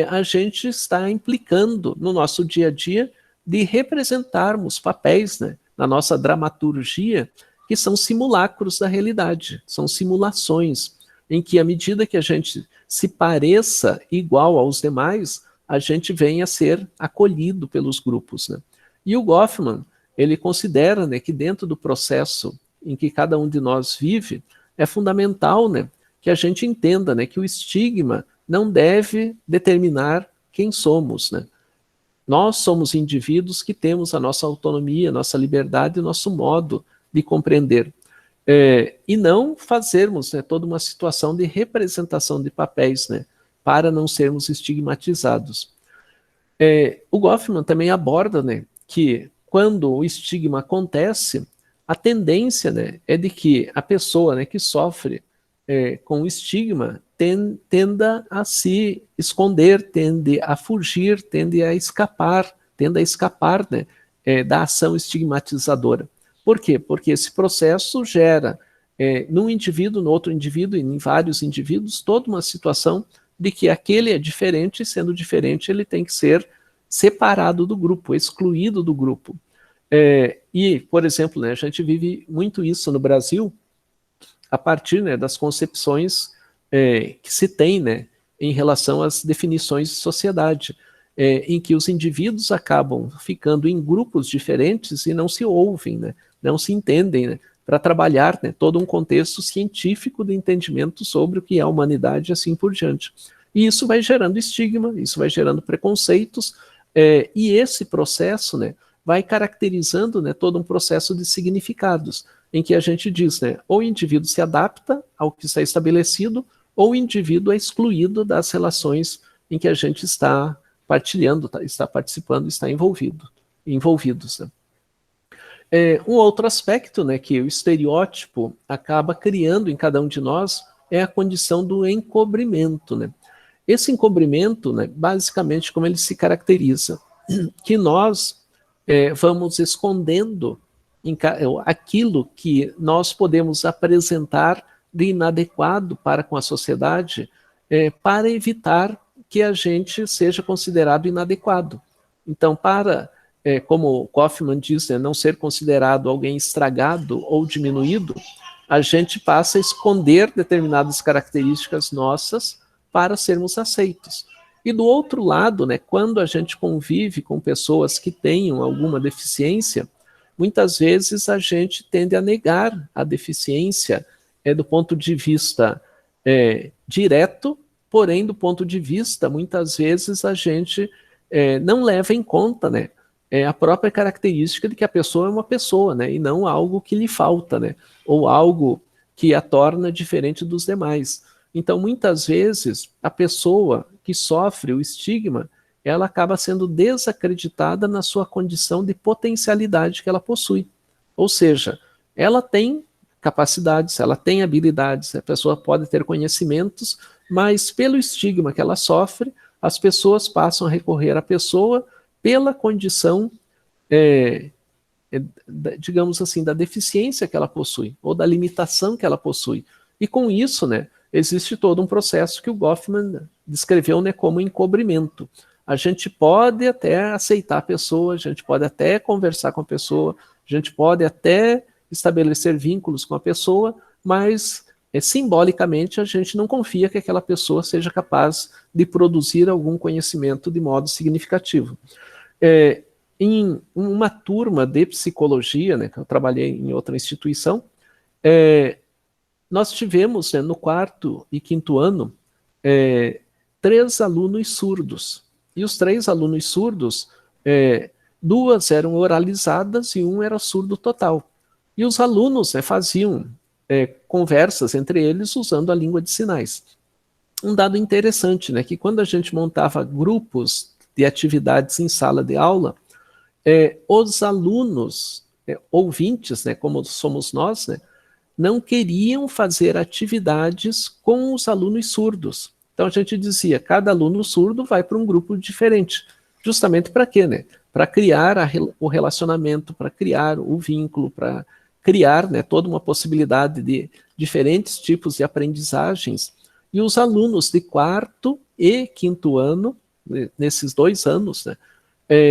a gente está implicando no nosso dia a dia de representarmos papéis, né, na nossa dramaturgia, que são simulacros da realidade, são simulações, em que à medida que a gente se pareça igual aos demais, a gente vem a ser acolhido pelos grupos. Né? E o Goffman, ele considera, né, que dentro do processo em que cada um de nós vive, é fundamental, né, que a gente entenda, né, que o estigma não deve determinar quem somos. Né? Nós somos indivíduos que temos a nossa autonomia, a nossa liberdade, o nosso modo de compreender. E não fazermos, né, toda uma situação de representação de papéis, né, para não sermos estigmatizados. O Goffman também aborda, né, que quando o estigma acontece, a tendência, né, é de que a pessoa, né, que sofre com o estigma tenda a se esconder, tende a fugir, tende a escapar, né, da ação estigmatizadora. Por quê? Porque esse processo gera num indivíduo, no outro indivíduo e em vários indivíduos toda uma situação de que aquele é diferente, e sendo diferente ele tem que ser separado do grupo, excluído do grupo. E, por exemplo, né, a gente vive muito isso no Brasil a partir, né, das concepções que se tem, né, em relação às definições de sociedade, em que os indivíduos acabam ficando em grupos diferentes e não se ouvem, né, não se entendem, né, para trabalhar, né, todo um contexto científico de entendimento sobre o que é a humanidade e assim por diante. E isso vai gerando estigma, isso vai gerando preconceitos, e esse processo, né, vai caracterizando, né, todo um processo de significados, em que a gente diz, né, ou o indivíduo se adapta ao que está estabelecido, ou o indivíduo é excluído das relações em que a gente está partilhando, está participando, está envolvidos. Né? Um outro aspecto, né, que o estereótipo acaba criando em cada um de nós é a condição do encobrimento. Né? Esse encobrimento, né, basicamente, como ele se caracteriza, que nós vamos escondendo aquilo que nós podemos apresentar de inadequado para com a sociedade, para evitar que a gente seja considerado inadequado. Então, para, como Goffman diz, né, não ser considerado alguém estragado ou diminuído, a gente passa a esconder determinadas características nossas para sermos aceitos. E do outro lado, né, quando a gente convive com pessoas que tenham alguma deficiência, muitas vezes a gente tende a negar a deficiência do ponto de vista direto, porém, do ponto de vista, muitas vezes a gente não leva em conta, né, a própria característica de que a pessoa é uma pessoa, né, e não algo que lhe falta, né, ou algo que a torna diferente dos demais. Então, muitas vezes, a pessoa que sofre o estigma, ela acaba sendo desacreditada na sua condição de potencialidade que ela possui. Ou seja, ela tem capacidades, ela tem habilidades, a pessoa pode ter conhecimentos, mas pelo estigma que ela sofre, as pessoas passam a recorrer à pessoa pela condição, digamos assim, da deficiência que ela possui, ou da limitação que ela possui. E com isso, né, existe todo um processo que o Goffman descreveu, né, como encobrimento. A gente pode até aceitar a pessoa, a gente pode até conversar com a pessoa, a gente pode até estabelecer vínculos com a pessoa, mas simbolicamente a gente não confia que aquela pessoa seja capaz de produzir algum conhecimento de modo significativo. Em uma turma de psicologia, né, que eu trabalhei em outra instituição, nós tivemos, né, no 4º e 5º ano, 3 alunos surdos. E os 3 alunos surdos, 2 eram oralizadas e 1 era surdo total. E os alunos, né, faziam conversas entre eles usando a língua de sinais. Um dado interessante, né, que quando a gente montava grupos de atividades em sala de aula, os alunos, ouvintes, né, como somos nós, né, não queriam fazer atividades com os alunos surdos. Então a gente dizia, cada aluno surdo vai para um grupo diferente. Justamente para quê, né? Para criar o relacionamento, para criar o vínculo, para criar, né, toda uma possibilidade de diferentes tipos de aprendizagens. E os alunos de 4º e 5º ano, nesses 2 anos, né,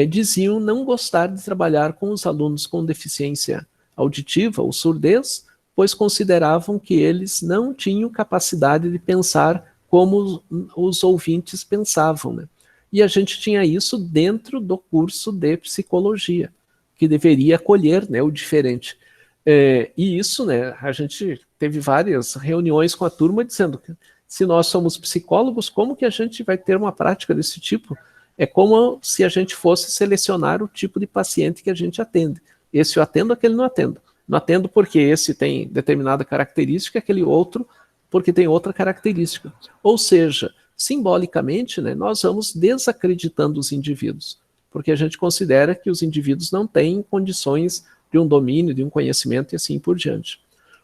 diziam não gostar de trabalhar com os alunos com deficiência auditiva ou surdez, pois consideravam que eles não tinham capacidade de pensar como os ouvintes pensavam, né? E a gente tinha isso dentro do curso de psicologia, que deveria acolher, né, o diferente. E isso, né, a gente teve várias reuniões com a turma dizendo que se nós somos psicólogos, como que a gente vai ter uma prática desse tipo? É como se a gente fosse selecionar o tipo de paciente que a gente atende. Esse eu atendo, aquele não atendo. Não atendo porque esse tem determinada característica, aquele outro porque tem outra característica. Ou seja, simbolicamente, né, nós vamos desacreditando os indivíduos, porque a gente considera que os indivíduos não têm condições de um domínio, de um conhecimento e assim por diante.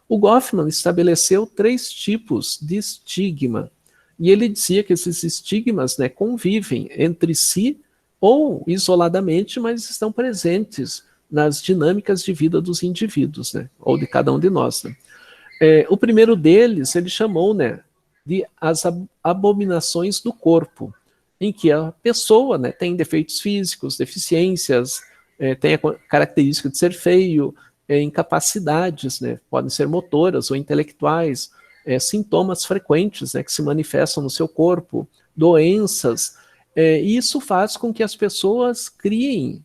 O Goffman estabeleceu 3 tipos de estigma, e ele dizia que esses estigmas, né, convivem entre si ou isoladamente, mas estão presentes nas dinâmicas de vida dos indivíduos, né, ou de cada um de nós. Né. O primeiro deles, ele chamou, né, de as abominações do corpo, em que a pessoa, né, tem defeitos físicos, deficiências, tem a característica de ser feio, incapacidades, né, podem ser motoras ou intelectuais, sintomas frequentes, né, que se manifestam no seu corpo, doenças, e isso faz com que as pessoas criem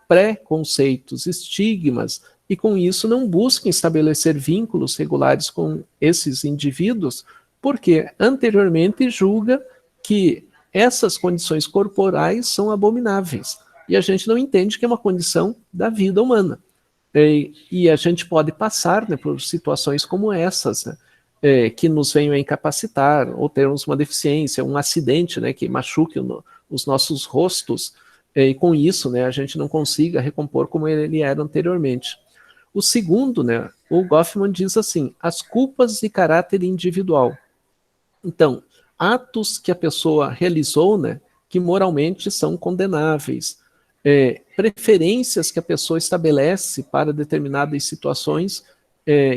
preconceitos, estigmas, e com isso não busquem estabelecer vínculos regulares com esses indivíduos, porque anteriormente julga que essas condições corporais são abomináveis, e a gente não entende que é uma condição da vida humana. E a gente pode passar, né, por situações como essas, né, que nos venham a incapacitar, ou termos uma deficiência, um acidente, né, que machuque os nossos rostos, e com isso, né, a gente não consiga recompor como ele era anteriormente. O segundo, né, o Goffman diz assim, as culpas de caráter individual. Então, atos que a pessoa realizou, né, que moralmente são condenáveis, preferências que a pessoa estabelece para determinadas situações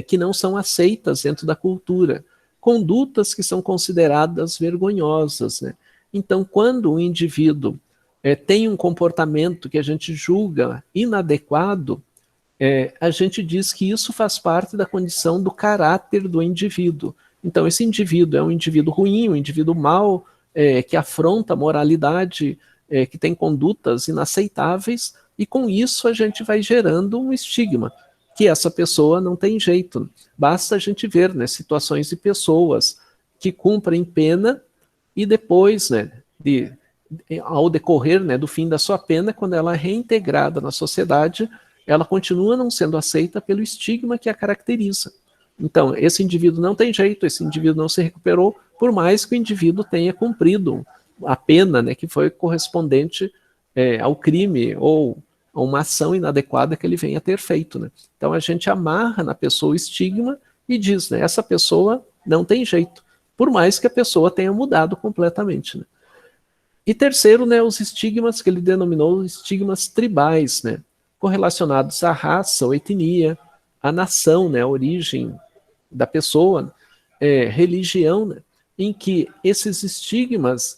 que não são aceitas dentro da cultura, condutas que são consideradas vergonhosas, né? Então, quando o indivíduo tem um comportamento que a gente julga inadequado, a gente diz que isso faz parte da condição do caráter do indivíduo. Então, esse indivíduo é um indivíduo ruim, um indivíduo mau, que afronta a moralidade, que tem condutas inaceitáveis, e com isso a gente vai gerando um estigma, que essa pessoa não tem jeito. Basta a gente ver, né, situações de pessoas que cumprem pena e depois, né, ao decorrer, né, do fim da sua pena, quando ela é reintegrada na sociedade, ela continua não sendo aceita pelo estigma que a caracteriza. Então, esse indivíduo não tem jeito, esse indivíduo não se recuperou, por mais que o indivíduo tenha cumprido a pena, né, que foi correspondente ao crime ou a uma ação inadequada que ele venha a ter feito, né? Então a gente amarra na pessoa o estigma e diz, né, essa pessoa não tem jeito, por mais que a pessoa tenha mudado completamente, né? E terceiro, né, os estigmas que ele denominou estigmas tribais, né, correlacionados à raça ou etnia, à nação, né, a origem da pessoa, religião, né, em que esses estigmas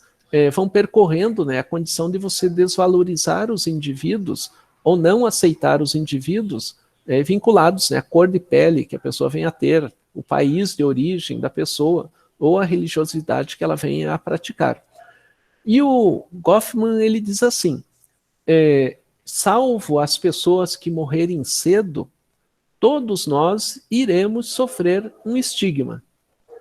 vão percorrendo, né, a condição de você desvalorizar os indivíduos ou não aceitar os indivíduos vinculados, né, à cor de pele que a pessoa venha a ter, o país de origem da pessoa ou a religiosidade que ela venha a praticar. E o Goffman, ele diz assim, salvo as pessoas que morrerem cedo, todos nós iremos sofrer um estigma.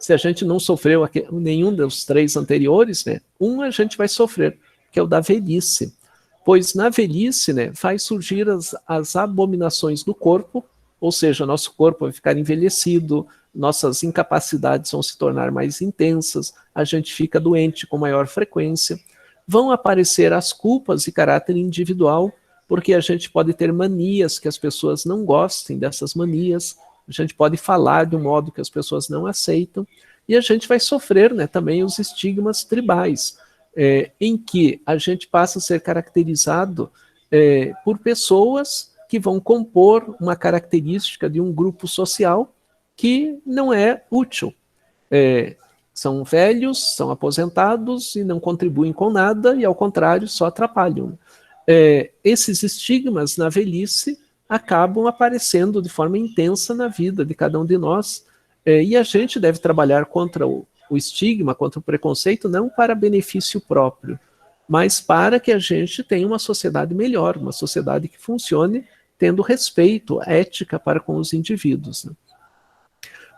Se a gente não sofreu nenhum dos três anteriores, né, a gente vai sofrer, que é o da velhice. Pois na velhice, né, vai surgir as abominações do corpo, ou seja, nosso corpo vai ficar envelhecido, nossas incapacidades vão se tornar mais intensas, a gente fica doente com maior frequência, vão aparecer as culpas de caráter individual, porque a gente pode ter manias que as pessoas não gostem dessas manias, a gente pode falar de um modo que as pessoas não aceitam, e a gente vai sofrer, né, também os estigmas tribais, em que a gente passa a ser caracterizado por pessoas que vão compor uma característica de um grupo social que não é útil. São velhos, são aposentados e não contribuem com nada, e ao contrário, só atrapalham. Esses estigmas na velhice acabam aparecendo de forma intensa na vida de cada um de nós, e a gente deve trabalhar contra o estigma, contra o preconceito, não para benefício próprio, mas para que a gente tenha uma sociedade melhor, uma sociedade que funcione tendo respeito, ética para com os indivíduos, né?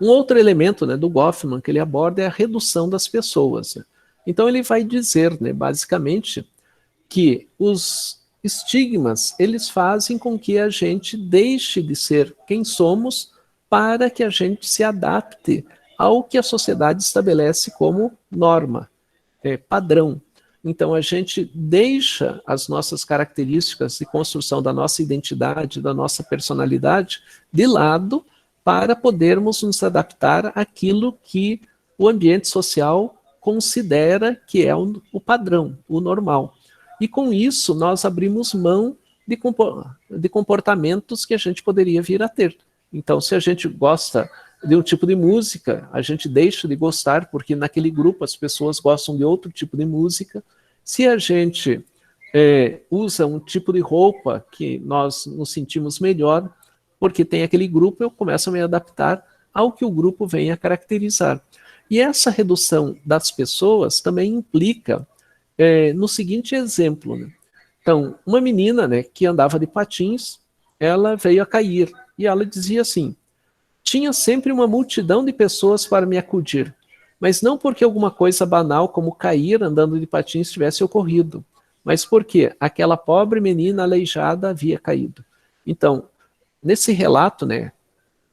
Um outro elemento, né, do Goffman que ele aborda é a redução das pessoas, né? Então ele vai dizer, né, basicamente, que os estigmas, eles fazem com que a gente deixe de ser quem somos para que a gente se adapte ao que a sociedade estabelece como norma, padrão. Então a gente deixa as nossas características de construção da nossa identidade, da nossa personalidade, de lado para podermos nos adaptar àquilo que o ambiente social considera que é o padrão, o normal. E com isso nós abrimos mão de comportamentos que a gente poderia vir a ter. Então, se a gente gosta de um tipo de música, a gente deixa de gostar, porque naquele grupo as pessoas gostam de outro tipo de música. Se a gente usa um tipo de roupa que nós nos sentimos melhor, porque tem aquele grupo, eu começo a me adaptar ao que o grupo vem a caracterizar. E essa redução das pessoas também implica no seguinte exemplo, né? Então, uma menina, né, que andava de patins, ela veio a cair, e ela dizia assim, tinha sempre uma multidão de pessoas para me acudir. Mas não porque alguma coisa banal como cair andando de patins tivesse ocorrido, mas porque aquela pobre menina aleijada havia caído. Então, nesse relato, né,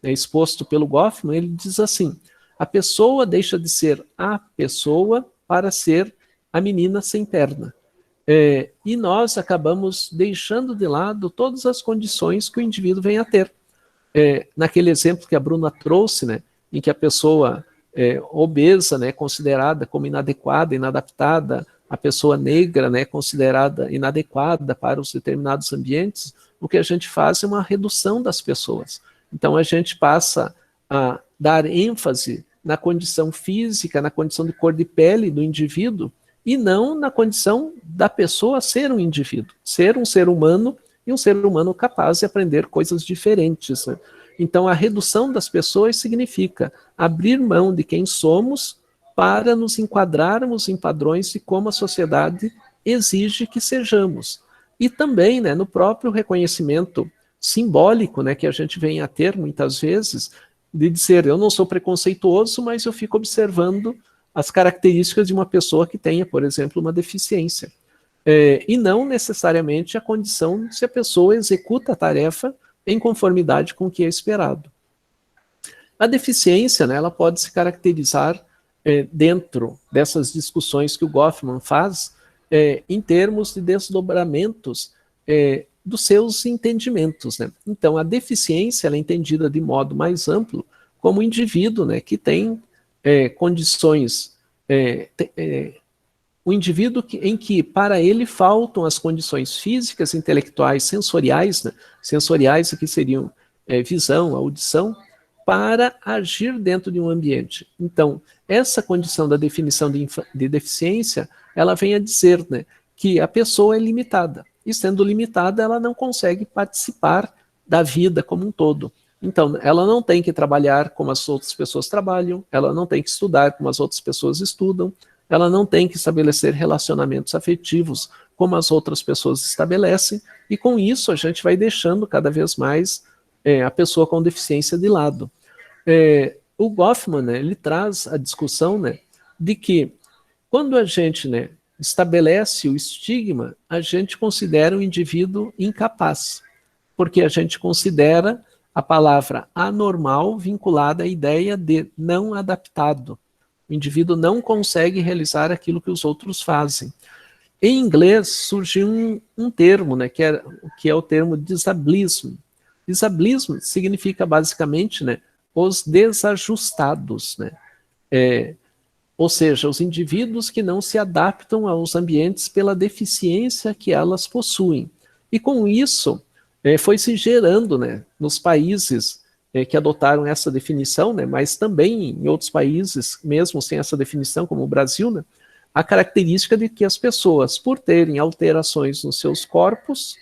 exposto pelo Goffman, ele diz assim: a pessoa deixa de ser a pessoa para ser a menina sem perna. E nós acabamos deixando de lado todas as condições que o indivíduo vem a ter. Naquele exemplo que a Bruna trouxe, né, em que a pessoa obesa, né, considerada como inadequada, inadaptada, a pessoa negra, né, considerada inadequada para os determinados ambientes, o que a gente faz é uma redução das pessoas. Então a gente passa a dar ênfase na condição física, na condição de cor de pele do indivíduo, e não na condição da pessoa ser um indivíduo, ser um ser humano, e um ser humano capaz de aprender coisas diferentes, né? Então a redução das pessoas significa abrir mão de quem somos para nos enquadrarmos em padrões de como a sociedade exige que sejamos. E também, né, no próprio reconhecimento simbólico, né, que a gente vem a ter muitas vezes, de dizer, eu não sou preconceituoso, mas eu fico observando as características de uma pessoa que tenha, por exemplo, uma deficiência. E não necessariamente a condição de se a pessoa executa a tarefa em conformidade com o que é esperado. A deficiência, né, ela pode se caracterizar dentro dessas discussões que o Goffman faz, em termos de desdobramentos dos seus entendimentos, né? Então, a deficiência ela é entendida de modo mais amplo como indivíduo, né, que tem condições, o indivíduo em que para ele faltam as condições físicas, intelectuais, sensoriais, né? Sensoriais aqui seriam visão, audição, para agir dentro de um ambiente. Então, essa condição da definição de deficiência, ela vem a dizer, né, que a pessoa é limitada, e sendo limitada, ela não consegue participar da vida como um todo. Então, ela não tem que trabalhar como as outras pessoas trabalham, ela não tem que estudar como as outras pessoas estudam, ela não tem que estabelecer relacionamentos afetivos como as outras pessoas estabelecem, e com isso a gente vai deixando cada vez mais a pessoa com deficiência de lado. O Goffman, né, ele traz a discussão, né, de que quando a gente, né, estabelece o estigma, a gente considera o indivíduo incapaz, porque a gente considera a palavra anormal vinculada à ideia de não adaptado. O indivíduo não consegue realizar aquilo que os outros fazem. Em inglês surgiu um termo, né, que é o termo disablism. Disablism significa basicamente, né, os desajustados, né? Ou seja, os indivíduos que não se adaptam aos ambientes pela deficiência que elas possuem. E com isso, foi se gerando, né, nos países que adotaram essa definição, né, mas também em outros países, mesmo sem essa definição, como o Brasil, né, a característica de que as pessoas, por terem alterações nos seus corpos,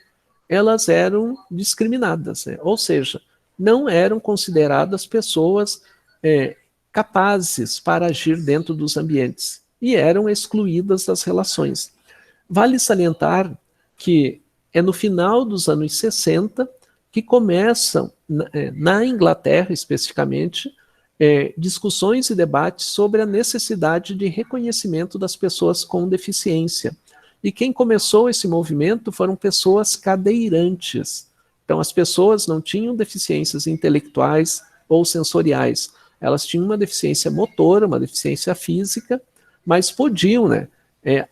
elas eram discriminadas, né? Ou seja, não eram consideradas pessoas capazes para agir dentro dos ambientes e eram excluídas das relações. Vale salientar que é no final dos anos 60 que começam, na Inglaterra especificamente, discussões e debates sobre a necessidade de reconhecimento das pessoas com deficiência. E quem começou esse movimento foram pessoas cadeirantes. Então, as pessoas não tinham deficiências intelectuais ou sensoriais, elas tinham uma deficiência motora, uma deficiência física, mas podiam, né,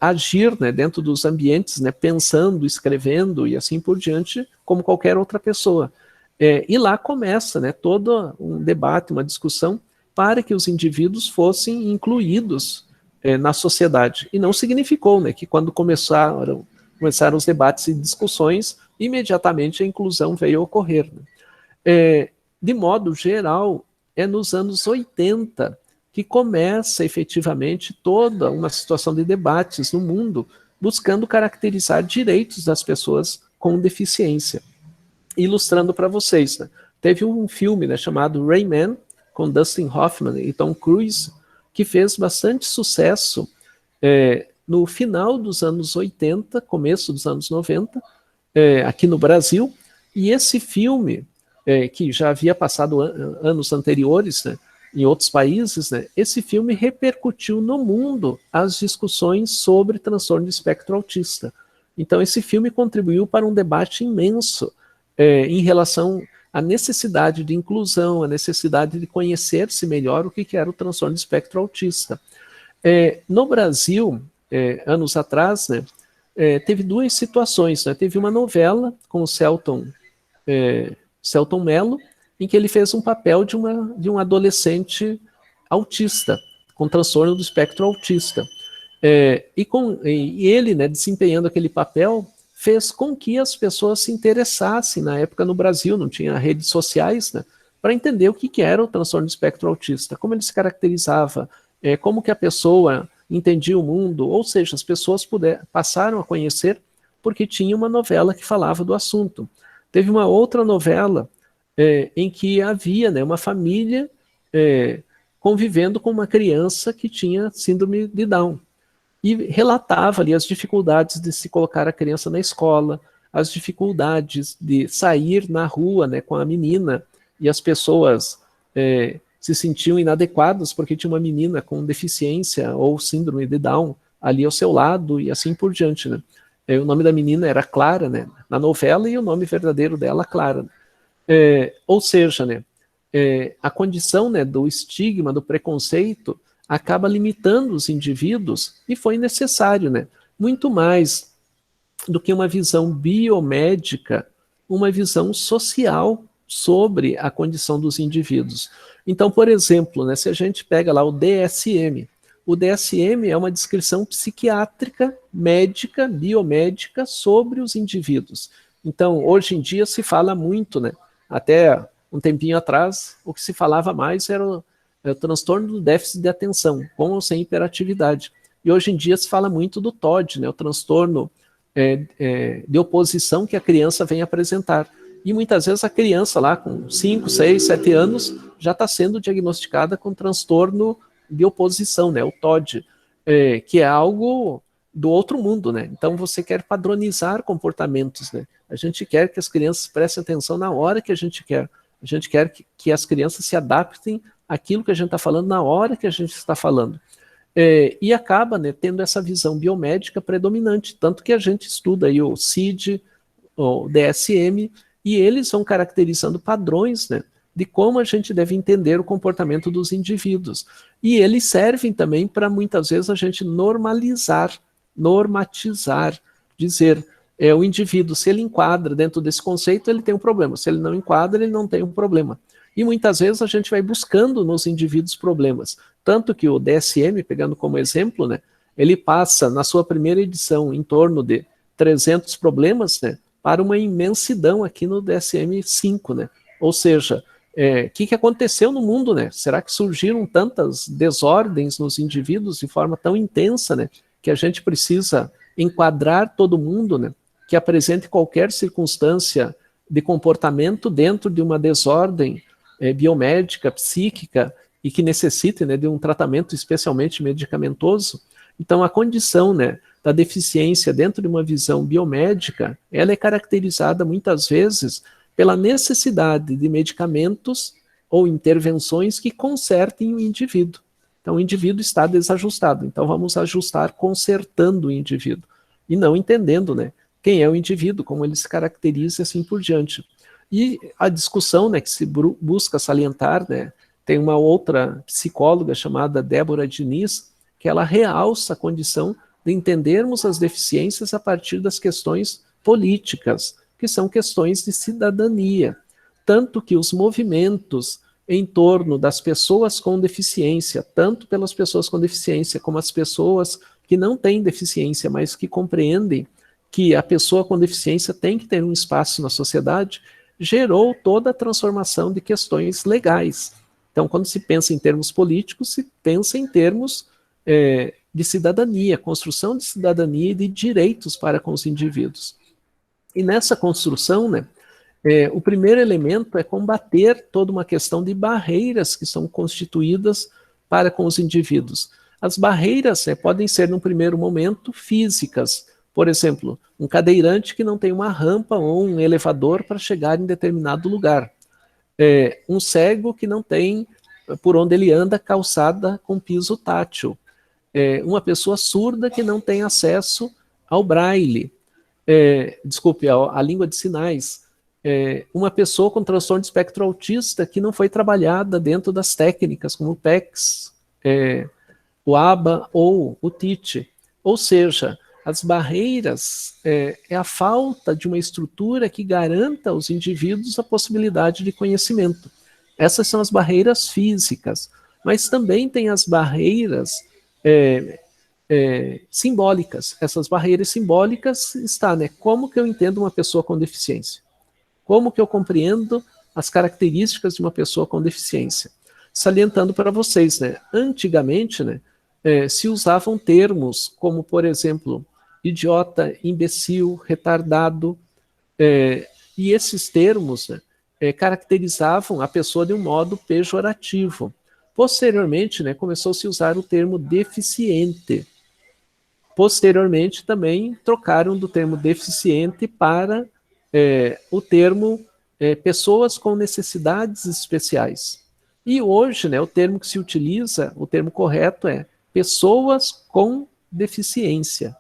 agir, né, dentro dos ambientes, né, pensando, escrevendo e assim por diante, como qualquer outra pessoa. E lá começa, né, todo um debate, uma discussão para que os indivíduos fossem incluídos na sociedade. E não significou, né, que quando começaram os debates e discussões, imediatamente a inclusão veio a ocorrer, né? De modo geral, é nos anos 80 que começa efetivamente toda uma situação de debates no mundo, buscando caracterizar direitos das pessoas com deficiência. Ilustrando para vocês, né? Teve um filme, né, chamado Rayman, com Dustin Hoffman e Tom Cruise, que fez bastante sucesso no final dos anos 80, começo dos anos 90, aqui no Brasil, e esse filme, que já havia passado anos anteriores, né, em outros países, né, esse filme repercutiu no mundo as discussões sobre transtorno de espectro autista. Então, esse filme contribuiu para um debate imenso em relação à necessidade de inclusão, a necessidade de conhecer-se melhor o que era o transtorno de espectro autista. No Brasil, anos atrás, né, teve duas situações. Né? Teve uma novela com o Selton Mello, em que ele fez um papel de um adolescente autista, com transtorno do espectro autista. E ele, né, desempenhando aquele papel, fez com que as pessoas se interessassem. Na época no Brasil não tinha redes sociais, né, para entender o que era o transtorno do espectro autista, como ele se caracterizava, como que a pessoa entendia o mundo, ou seja, as pessoas passaram a conhecer porque tinha uma novela que falava do assunto. Teve uma outra novela em que havia, né, uma família convivendo com uma criança que tinha síndrome de Down. E relatava ali as dificuldades de se colocar a criança na escola, as dificuldades de sair na rua, né, com a menina, e as pessoas se sentiam inadequadas porque tinha uma menina com deficiência ou síndrome de Down ali ao seu lado e assim por diante. Né? O nome da menina era Clara, né, na novela, e o nome verdadeiro dela, Clara. Ou seja, né, a condição, né, do estigma, do preconceito, acaba limitando os indivíduos, e foi necessário, né, muito mais do que uma visão biomédica, uma visão social sobre a condição dos indivíduos. Então, por exemplo, né, se a gente pega lá o DSM é uma descrição psiquiátrica, médica, biomédica sobre os indivíduos. Então, hoje em dia se fala muito, né, até um tempinho atrás, o que se falava mais era o transtorno do déficit de atenção, com ou sem hiperatividade. E hoje em dia se fala muito do TOD, né, o transtorno de oposição que a criança vem apresentar. E muitas vezes a criança lá com 5, 6, 7 anos já está sendo diagnosticada com transtorno de oposição, né, o TOD, que é algo do outro mundo, né? Então você quer padronizar comportamentos, né? A gente quer que as crianças prestem atenção na hora que a gente quer. A gente quer que as crianças se adaptem àquilo que a gente está falando na hora que a gente está falando. E acaba, né, tendo essa visão biomédica predominante, tanto que a gente estuda aí o CID, o DSM, e eles vão caracterizando padrões, né, de como a gente deve entender o comportamento dos indivíduos. E eles servem também para, muitas vezes, a gente normatizar, dizer, o indivíduo, se ele enquadra dentro desse conceito, ele tem um problema. Se ele não enquadra, ele não tem um problema. E muitas vezes a gente vai buscando nos indivíduos problemas. Tanto que o DSM, pegando como exemplo, né, ele passa, na sua primeira edição, em torno de 300 problemas, né, para uma imensidão aqui no DSM-5. Né? Ou seja, que aconteceu no mundo? Né? Será que surgiram tantas desordens nos indivíduos de forma tão intensa, né, que a gente precisa enquadrar todo mundo, né, que apresente qualquer circunstância de comportamento dentro de uma desordem biomédica, psíquica, e que necessite, né, de um tratamento especialmente medicamentoso? Então, a condição, né, da deficiência dentro de uma visão biomédica, ela é caracterizada muitas vezes pela necessidade de medicamentos ou intervenções que consertem o indivíduo. Então, o indivíduo está desajustado. Então, vamos ajustar consertando o indivíduo. E não entendendo, né, quem é o indivíduo, como ele se caracteriza e assim por diante. E a discussão, né, que se busca salientar, né, tem uma outra psicóloga chamada Débora Diniz, que ela realça a condição de entendermos as deficiências a partir das questões políticas, que são questões de cidadania. Tanto que os movimentos em torno das pessoas com deficiência, tanto pelas pessoas com deficiência como as pessoas que não têm deficiência, mas que compreendem que a pessoa com deficiência tem que ter um espaço na sociedade, gerou toda a transformação de questões legais. Então, quando se pensa em termos políticos, se pensa em termos de cidadania, construção de cidadania e de direitos para com os indivíduos. E nessa construção, né, o primeiro elemento é combater toda uma questão de barreiras que são constituídas para com os indivíduos. As barreiras podem ser, num primeiro momento, físicas. Por exemplo, um cadeirante que não tem uma rampa ou um elevador para chegar em determinado lugar. Um cego que não tem por onde ele anda calçada com piso tátil. Uma pessoa surda que não tem acesso ao braille, desculpe, à língua de sinais. Uma pessoa com transtorno de espectro autista que não foi trabalhada dentro das técnicas, como o PECS, o ABA ou o TIT. Ou seja, as barreiras é a falta de uma estrutura que garanta aos indivíduos a possibilidade de conhecimento. Essas são as barreiras físicas, mas também tem as barreiras simbólicas. Essas barreiras simbólicas estão, né? Como que eu entendo uma pessoa com deficiência? Como que eu compreendo as características de uma pessoa com deficiência? Salientando para vocês, né? Antigamente, né, se usavam termos como, por exemplo, idiota, imbecil, retardado, e esses termos, né, caracterizavam a pessoa de um modo pejorativo. Posteriormente, né, começou-se a usar o termo deficiente. Posteriormente, também trocaram do termo deficiente para o termo pessoas com necessidades especiais. E hoje, né, o termo que se utiliza, o termo correto é pessoas com deficiência.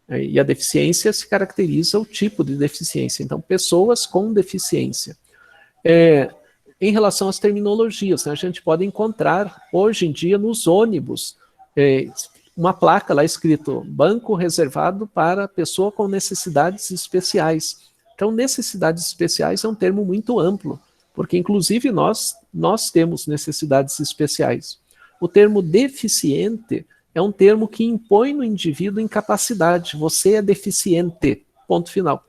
E a deficiência se caracteriza o tipo de deficiência. Então, pessoas com deficiência. Em relação às terminologias, né, a gente pode encontrar, hoje em dia, nos ônibus, uma placa lá escrito banco reservado para pessoa com necessidades especiais. Então, necessidades especiais é um termo muito amplo, porque, inclusive, nós temos necessidades especiais. O termo deficiente é um termo que impõe no indivíduo incapacidade. Você é deficiente, ponto final.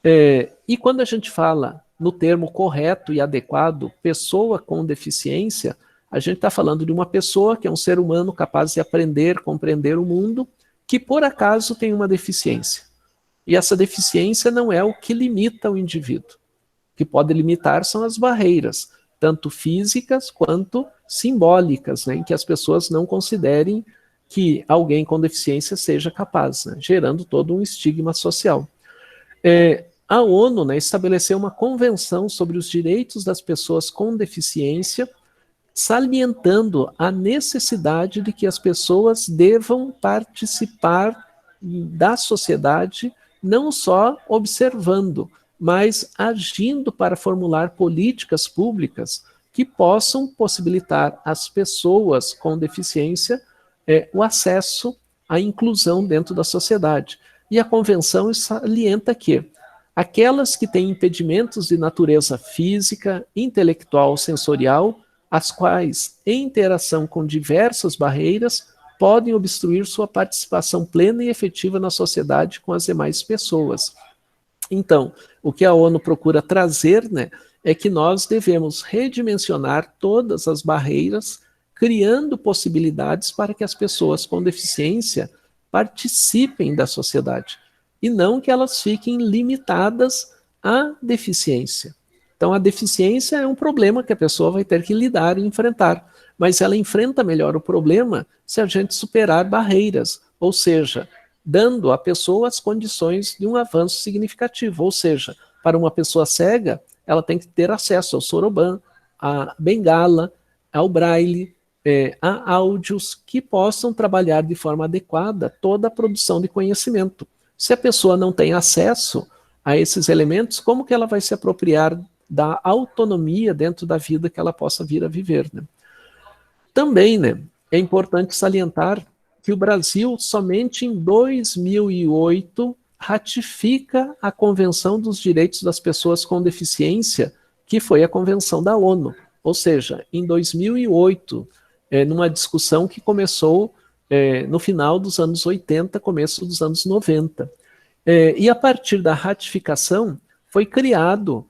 E quando a gente fala no termo correto e adequado, pessoa com deficiência, a gente está falando de uma pessoa que é um ser humano capaz de aprender, compreender o mundo, que por acaso tem uma deficiência. E essa deficiência não é o que limita o indivíduo. O que pode limitar são as barreiras, tanto físicas quanto simbólicas, né, em que as pessoas não considerem que alguém com deficiência seja capaz, né, gerando todo um estigma social. A ONU, né, estabeleceu uma convenção sobre os direitos das pessoas com deficiência, salientando a necessidade de que as pessoas devam participar da sociedade, não só observando, mas agindo para formular políticas públicas que possam possibilitar às pessoas com deficiência o acesso à inclusão dentro da sociedade. E a convenção salienta que aquelas que têm impedimentos de natureza física, intelectual, sensorial, as quais, em interação com diversas barreiras, podem obstruir sua participação plena e efetiva na sociedade com as demais pessoas. Então, o que a ONU procura trazer, né, é que nós devemos redimensionar todas as barreiras, criando possibilidades para que as pessoas com deficiência participem da sociedade, e não que elas fiquem limitadas à deficiência. Então, a deficiência é um problema que a pessoa vai ter que lidar e enfrentar, mas ela enfrenta melhor o problema se a gente superar barreiras, ou seja, dando à pessoa as condições de um avanço significativo, ou seja, para uma pessoa cega, ela tem que ter acesso ao soroban, à bengala, ao braille, a áudios que possam trabalhar de forma adequada toda a produção de conhecimento. Se a pessoa não tem acesso a esses elementos, como que ela vai se apropriar da autonomia dentro da vida que ela possa vir a viver, né? Também, né, é importante salientar que o Brasil, somente em 2008, ratifica a Convenção dos Direitos das Pessoas com Deficiência, que foi a Convenção da ONU. Ou seja, em 2008, numa discussão que começou no final dos anos 80, começo dos anos 90. E a partir da ratificação, foi criado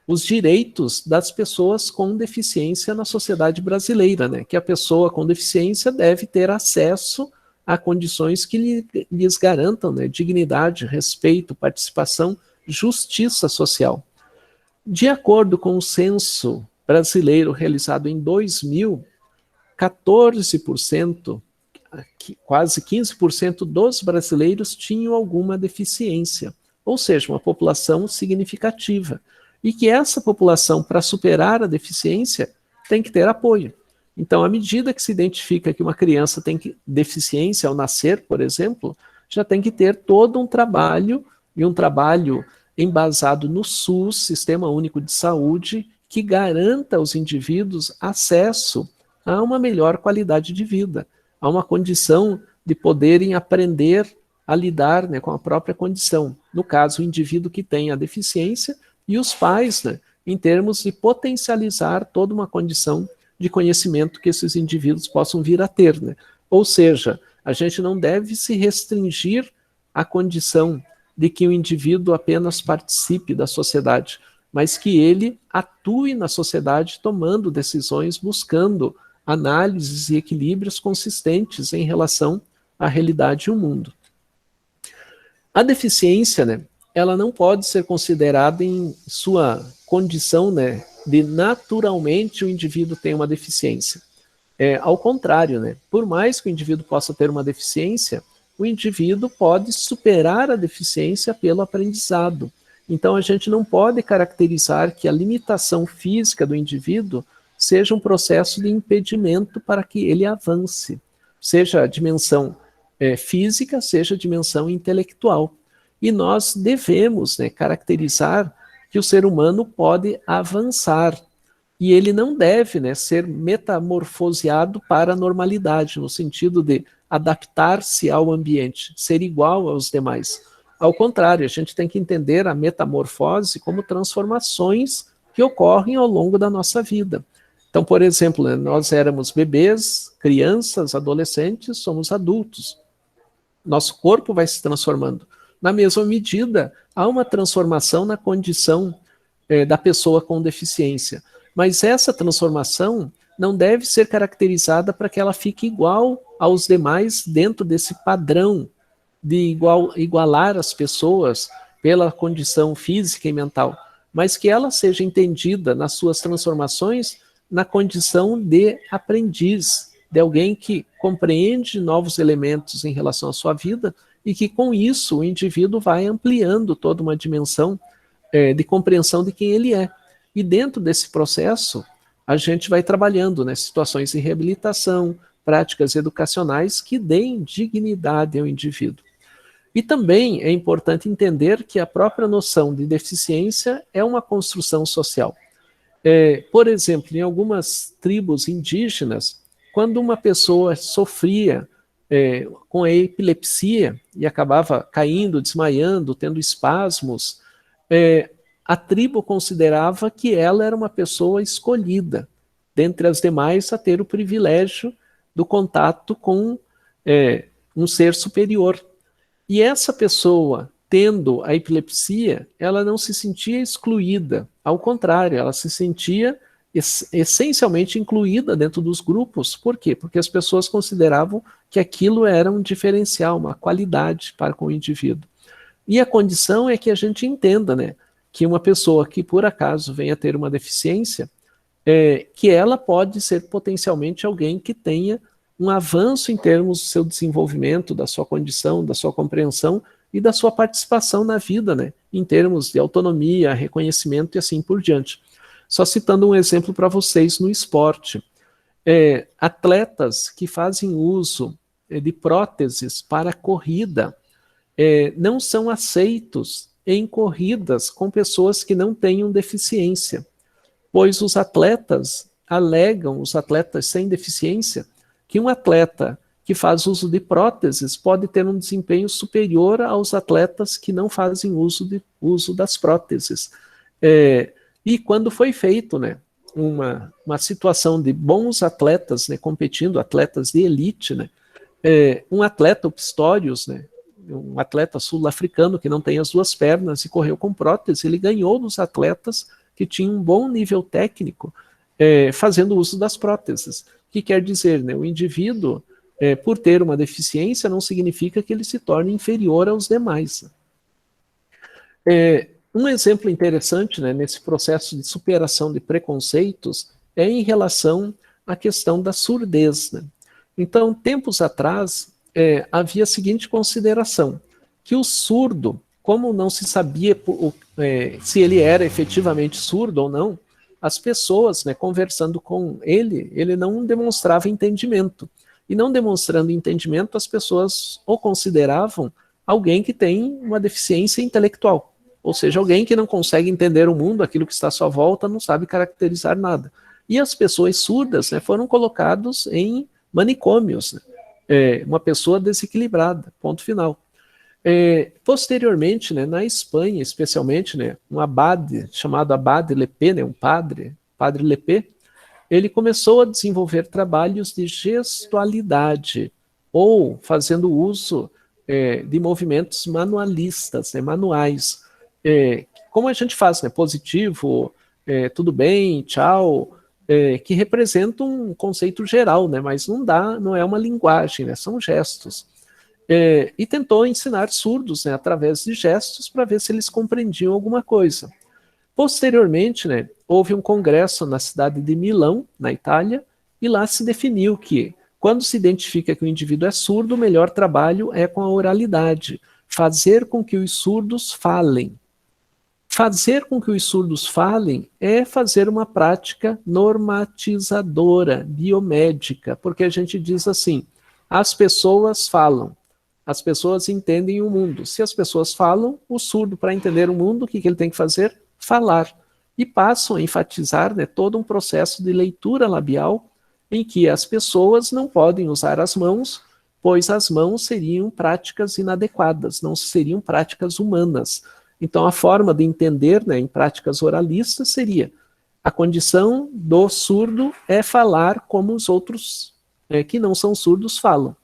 os direitos das pessoas com deficiência na sociedade brasileira, né? Que a pessoa com deficiência deve ter acesso a condições que lhes garantam, né, dignidade, respeito, participação, justiça social. De acordo com o censo brasileiro realizado em 2000, 14%, quase 15% dos brasileiros tinham alguma deficiência, ou seja, uma população significativa. E que essa população, para superar a deficiência, tem que ter apoio. Então, à medida que se identifica que uma criança tem deficiência ao nascer, por exemplo, já tem que ter todo um trabalho, e um trabalho embasado no SUS, Sistema Único de Saúde, que garanta aos indivíduos acesso a uma melhor qualidade de vida, a uma condição de poderem aprender a lidar, né, com a própria condição. No caso, o indivíduo que tem a deficiência e os pais, né, em termos de potencializar toda uma condição de conhecimento que esses indivíduos possam vir a ter, né? Ou seja, a gente não deve se restringir à condição de que o indivíduo apenas participe da sociedade, mas que ele atue na sociedade tomando decisões, buscando análises e equilíbrios consistentes em relação à realidade e ao mundo. A deficiência, né, ela não pode ser considerada em sua condição, né, de naturalmente o indivíduo tem uma deficiência. Ao contrário, né, por mais que o indivíduo possa ter uma deficiência, o indivíduo pode superar a deficiência pelo aprendizado. Então, a gente não pode caracterizar que a limitação física do indivíduo seja um processo de impedimento para que ele avance, seja a dimensão física, seja a dimensão intelectual. E nós devemos, né, caracterizar que o ser humano pode avançar, e ele não deve, né, ser metamorfoseado para a normalidade, no sentido de adaptar-se ao ambiente, ser igual aos demais. Ao contrário, a gente tem que entender a metamorfose como transformações que ocorrem ao longo da nossa vida. Então, por exemplo, né, nós éramos bebês, crianças, adolescentes, somos adultos. Nosso corpo vai se transformando. Na mesma medida, há uma transformação na condição da pessoa com deficiência. Mas essa transformação não deve ser caracterizada para que ela fique igual aos demais dentro desse padrão de igualar as pessoas pela condição física e mental, mas que ela seja entendida nas suas transformações na condição de aprendiz, de alguém que compreende novos elementos em relação à sua vida e que com isso o indivíduo vai ampliando toda uma dimensão de compreensão de quem ele é. E dentro desse processo, a gente vai trabalhando, né, situações de reabilitação, práticas educacionais que deem dignidade ao indivíduo. E também é importante entender que a própria noção de deficiência é uma construção social. Por exemplo, em algumas tribos indígenas, quando uma pessoa sofria com a epilepsia e acabava caindo, desmaiando, tendo espasmos, a tribo considerava que ela era uma pessoa escolhida, dentre as demais, a ter o privilégio do contato com um ser superior. E essa pessoa, tendo a epilepsia, ela não se sentia excluída, ao contrário, ela se sentia essencialmente incluída dentro dos grupos. Por quê? Porque as pessoas consideravam que aquilo era um diferencial, uma qualidade para com o indivíduo. E a condição é que a gente entenda, né, que uma pessoa que por acaso venha a ter uma deficiência, que ela pode ser potencialmente alguém que tenha um avanço em termos do seu desenvolvimento, da sua condição, da sua compreensão e da sua participação na vida, né, em termos de autonomia, reconhecimento e assim por diante. Só citando um exemplo para vocês no esporte. Atletas que fazem uso de próteses para corrida não são aceitos em corridas com pessoas que não tenham deficiência, pois os atletas alegam, os atletas sem deficiência, que um atleta que faz uso de próteses pode ter um desempenho superior aos atletas que não fazem uso das próteses. E quando foi feito, né, uma situação de bons atletas, né, competindo, atletas de elite, né, um atleta, o Pistorius, né, um atleta sul-africano que não tem as duas pernas e correu com prótese, ele ganhou dos atletas que tinham um bom nível técnico fazendo uso das próteses. O que quer dizer, né, o indivíduo, por ter uma deficiência, não significa que ele se torne inferior aos demais. Um exemplo interessante, né, nesse processo de superação de preconceitos é em relação à questão da surdez, né? Então, tempos atrás, havia a seguinte consideração, que o surdo, como não se sabia se ele era efetivamente surdo ou não, as pessoas, né, conversando com ele não demonstrava entendimento. E não demonstrando entendimento, as pessoas o consideravam alguém que tem uma deficiência intelectual. Ou seja, alguém que não consegue entender o mundo, aquilo que está à sua volta, não sabe caracterizar nada. E as pessoas surdas, né, foram colocados em manicômios, né? Uma pessoa desequilibrada, ponto final. Posteriormente, né, na Espanha, especialmente, né, um abade chamado Abade Lepé, né, padre Lepé, ele começou a desenvolver trabalhos de gestualidade, ou fazendo uso de movimentos manualistas, né, manuais, como a gente faz, né, positivo, tudo bem, tchau, que representam um conceito geral, né, mas não é uma linguagem, né, são gestos. E tentou ensinar surdos, né, através de gestos para ver se eles compreendiam alguma coisa. Posteriormente, né, houve um congresso na cidade de Milão, na Itália, e lá se definiu que, quando se identifica que o indivíduo é surdo, o melhor trabalho é com a oralidade, fazer com que os surdos falem. Fazer com que os surdos falem é fazer uma prática normatizadora, biomédica, porque a gente diz assim, as pessoas falam, as pessoas entendem o mundo. Se as pessoas falam, o surdo, para entender o mundo, o que ele tem que fazer? Falar. E passam a enfatizar, né, todo um processo de leitura labial em que as pessoas não podem usar as mãos, pois as mãos seriam práticas inadequadas, não seriam práticas humanas. Então, a forma de entender, né, em práticas oralistas seria a condição do surdo é falar como os outros que não são surdos falam.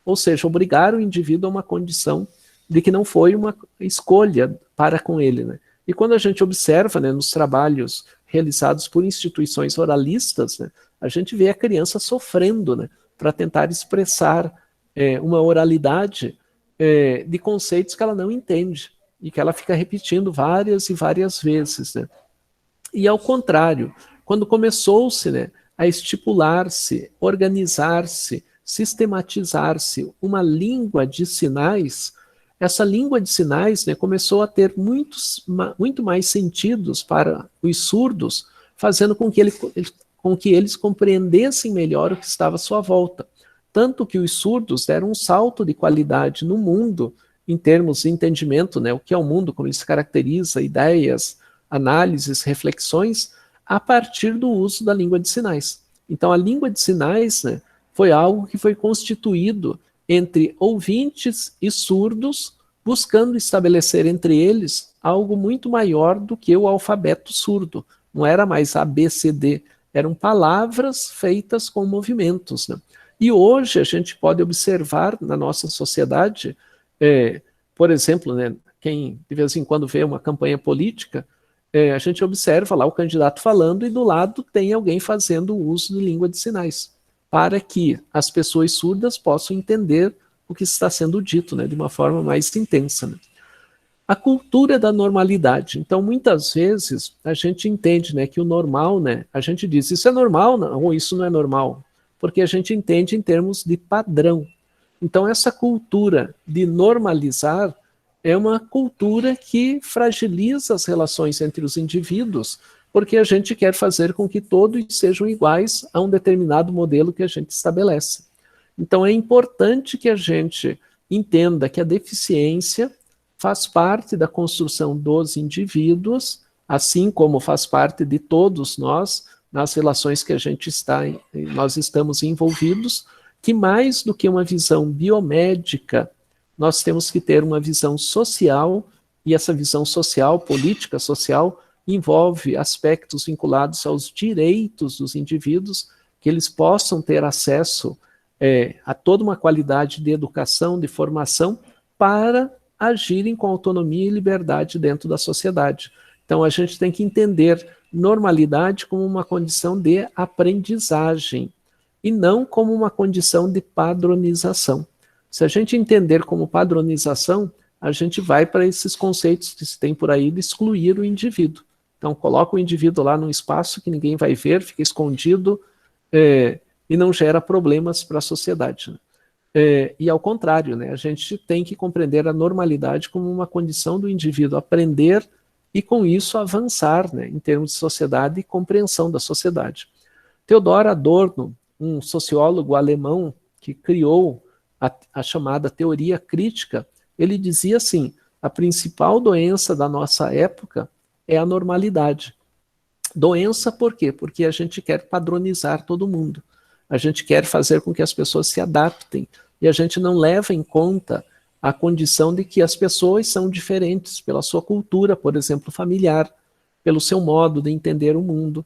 Ou seja, obrigar o indivíduo a uma condição de que não foi uma escolha para com ele, né? E quando a gente observa, né, nos trabalhos realizados por instituições oralistas, né, a gente vê a criança sofrendo, né, para tentar expressar uma oralidade de conceitos que ela não entende e que ela fica repetindo várias e várias vezes, né? E ao contrário, quando começou-se, né, a estipular-se, organizar-se, sistematizar-se uma língua de sinais, essa língua de sinais, né, começou a ter muito mais sentidos para os surdos, fazendo com que eles compreendessem melhor o que estava à sua volta. Tanto que os surdos deram um salto de qualidade no mundo, em termos de entendimento, né, o que é o mundo, como ele se caracteriza, ideias, análises, reflexões, a partir do uso da língua de sinais. Então, a língua de sinais, né, foi algo que foi constituído entre ouvintes e surdos, buscando estabelecer entre eles algo muito maior do que o alfabeto surdo. Não era mais A, B, C, D, eram palavras feitas com movimentos, né? E hoje a gente pode observar na nossa sociedade, por exemplo, né, quem de vez em quando vê uma campanha política, a gente observa lá o candidato falando e do lado tem alguém fazendo o uso de língua de sinais, para que as pessoas surdas possam entender o que está sendo dito, né, de uma forma mais intensa, né? A cultura da normalidade. Então, muitas vezes, a gente entende, né, que o normal, né, a gente diz, isso é normal não, ou isso não é normal, porque a gente entende em termos de padrão. Então, essa cultura de normalizar é uma cultura que fragiliza as relações entre os indivíduos, porque a gente quer fazer com que todos sejam iguais a um determinado modelo que a gente estabelece. Então é importante que a gente entenda que a deficiência faz parte da construção dos indivíduos, assim como faz parte de todos nós, nas relações que nós estamos envolvidos, que mais do que uma visão biomédica, nós temos que ter uma visão social, e essa visão social, política social, envolve aspectos vinculados aos direitos dos indivíduos, que eles possam ter acesso a toda uma qualidade de educação, de formação, para agirem com autonomia e liberdade dentro da sociedade. Então, a gente tem que entender normalidade como uma condição de aprendizagem, e não como uma condição de padronização. Se a gente entender como padronização, a gente vai para esses conceitos que se tem por aí de excluir o indivíduo. Então, coloca o indivíduo lá num espaço que ninguém vai ver, fica escondido e não gera problemas para a sociedade, né? E ao contrário, né, a gente tem que compreender a normalidade como uma condição do indivíduo aprender e com isso avançar, né, em termos de sociedade e compreensão da sociedade. Theodor Adorno, um sociólogo alemão que criou a chamada teoria crítica, ele dizia assim: a principal doença da nossa época é a normalidade. Doença por quê? Porque a gente quer padronizar todo mundo. A gente quer fazer com que as pessoas se adaptem. E a gente não leva em conta a condição de que as pessoas são diferentes pela sua cultura, por exemplo, familiar, pelo seu modo de entender o mundo,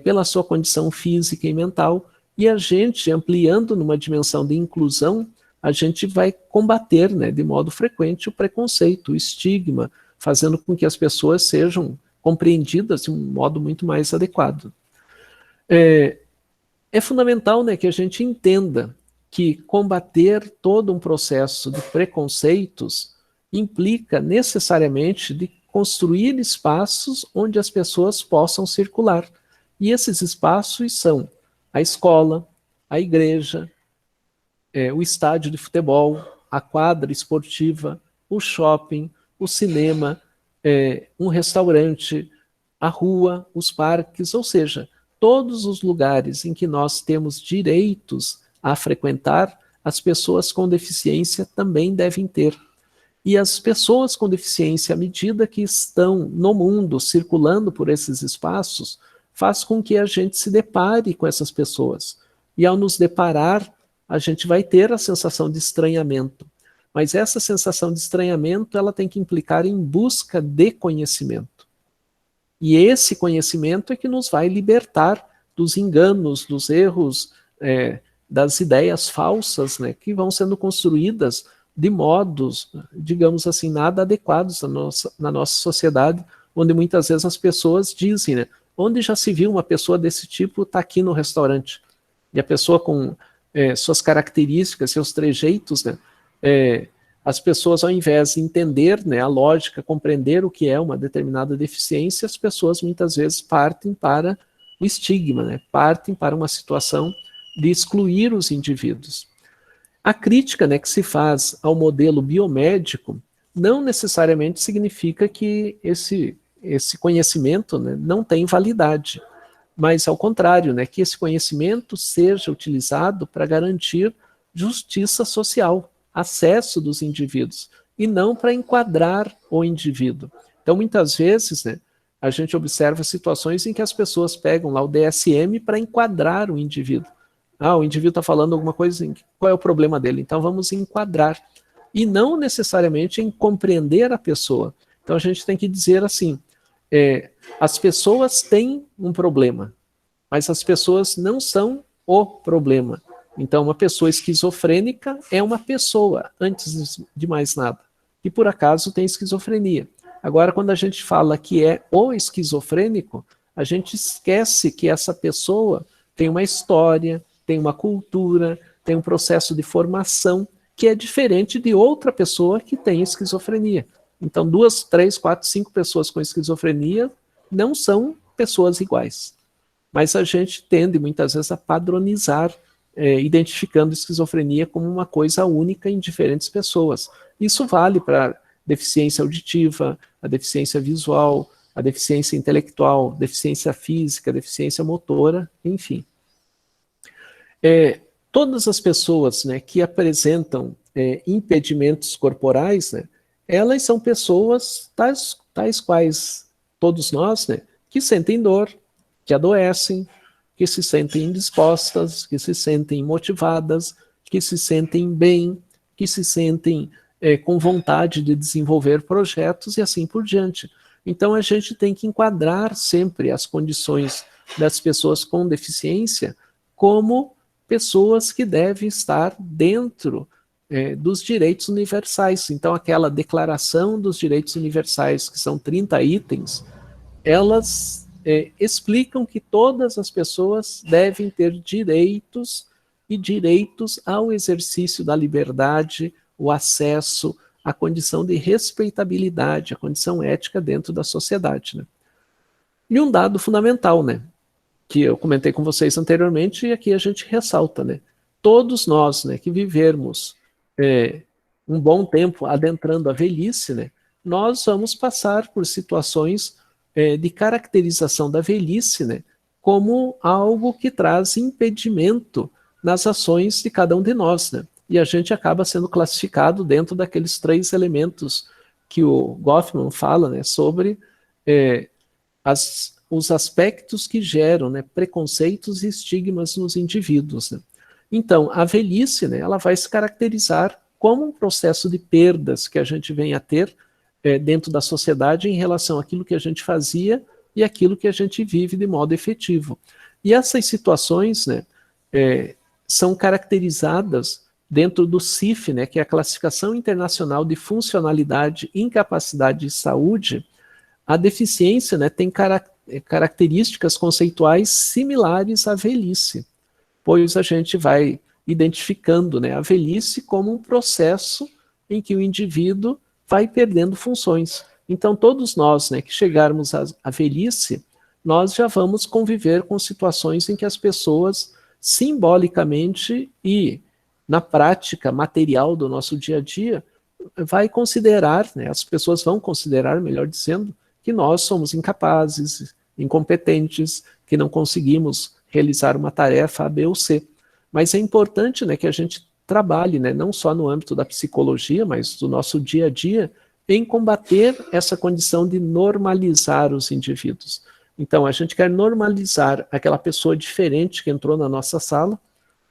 pela sua condição física e mental. E a gente, ampliando numa dimensão de inclusão, a gente vai combater, né, de modo frequente o preconceito, o estigma, fazendo com que as pessoas sejam compreendidas de um modo muito mais adequado. É fundamental, né, que a gente entenda que combater todo um processo de preconceitos implica necessariamente de construir espaços onde as pessoas possam circular. E esses espaços são a escola, a igreja, o estádio de futebol, a quadra esportiva, o shopping, o cinema, um restaurante, a rua, os parques, ou seja, todos os lugares em que nós temos direitos a frequentar, as pessoas com deficiência também devem ter. E as pessoas com deficiência, à medida que estão no mundo, circulando por esses espaços, faz com que a gente se depare com essas pessoas. E ao nos deparar, a gente vai ter a sensação de estranhamento. Mas essa sensação de estranhamento, ela tem que implicar em busca de conhecimento. E esse conhecimento é que nos vai libertar dos enganos, dos erros, das ideias falsas, né, que vão sendo construídas de modos, digamos assim, nada adequados na nossa sociedade, onde muitas vezes as pessoas dizem, né, onde já se viu uma pessoa desse tipo, está aqui no restaurante. E a pessoa com suas características, seus trejeitos, né, as pessoas, ao invés de entender, né, a lógica, compreender o que é uma determinada deficiência, as pessoas muitas vezes partem para o estigma, né, partem para uma situação de excluir os indivíduos. A crítica, né, que se faz ao modelo biomédico não necessariamente significa que esse conhecimento, né, não tem validade, mas ao contrário, né, que esse conhecimento seja utilizado para garantir justiça social, acesso dos indivíduos, e não para enquadrar o indivíduo. Então, muitas vezes, né, a gente observa situações em que as pessoas pegam lá o DSM para enquadrar o indivíduo. O indivíduo está falando alguma coisa, qual é o problema dele? Então vamos enquadrar. E não necessariamente em compreender a pessoa. Então a gente tem que dizer assim, as pessoas têm um problema, mas as pessoas não são o problema. Então uma pessoa esquizofrênica é uma pessoa, antes de mais nada, que por acaso tem esquizofrenia. Agora, quando a gente fala que é o esquizofrênico, a gente esquece que essa pessoa tem uma história, tem uma cultura, tem um processo de formação que é diferente de outra pessoa que tem esquizofrenia. Então, 2, 3, 4, 5 pessoas com esquizofrenia não são pessoas iguais. Mas a gente tende, muitas vezes, a padronizar, identificando esquizofrenia como uma coisa única em diferentes pessoas. Isso vale para deficiência auditiva, a deficiência visual, a deficiência intelectual, deficiência física, deficiência motora, enfim. Todas as pessoas, né, que apresentam impedimentos corporais, né, elas são pessoas tais quais todos nós, né, que sentem dor, que adoecem, que se sentem indispostas, que se sentem motivadas, que se sentem bem, que se sentem com vontade de desenvolver projetos e assim por diante. Então a gente tem que enquadrar sempre as condições das pessoas com deficiência como pessoas que devem estar dentro dos direitos universais. Então aquela declaração dos direitos universais, que são 30 itens, elas explicam que todas as pessoas devem ter direitos e direitos ao exercício da liberdade, o acesso, a condição de respeitabilidade, a condição ética dentro da sociedade, né? E um dado fundamental, né, que eu comentei com vocês anteriormente e aqui a gente ressalta, né, todos nós, né, que vivermos um bom tempo adentrando a velhice, né, nós vamos passar por situações de caracterização da velhice, né, como algo que traz impedimento nas ações de cada um de nós, né? E a gente acaba sendo classificado dentro daqueles 3 elementos que o Goffman fala, né, sobre os aspectos que geram, né, preconceitos e estigmas nos indivíduos, né? Então, a velhice, né, ela vai se caracterizar como um processo de perdas que a gente vem a ter dentro da sociedade em relação àquilo que a gente fazia e aquilo que a gente vive de modo efetivo. E essas situações, né, são caracterizadas dentro do CIF, né, que é a Classificação Internacional de Funcionalidade, Incapacidade e Saúde. A deficiência, né, tem características conceituais similares à velhice, pois a gente vai identificando, né, a velhice como um processo em que o indivíduo vai perdendo funções. Então, todos nós, né, que chegarmos à velhice, nós já vamos conviver com situações em que as pessoas, simbolicamente e na prática material do nosso dia a dia, vai considerar, né, as pessoas vão considerar, melhor dizendo, que nós somos incapazes, incompetentes, que não conseguimos realizar uma tarefa A, B ou C. Mas é importante, né, que a gente trabalhe, né, não só no âmbito da psicologia, mas do nosso dia a dia, em combater essa condição de normalizar os indivíduos. Então, a gente quer normalizar aquela pessoa diferente que entrou na nossa sala,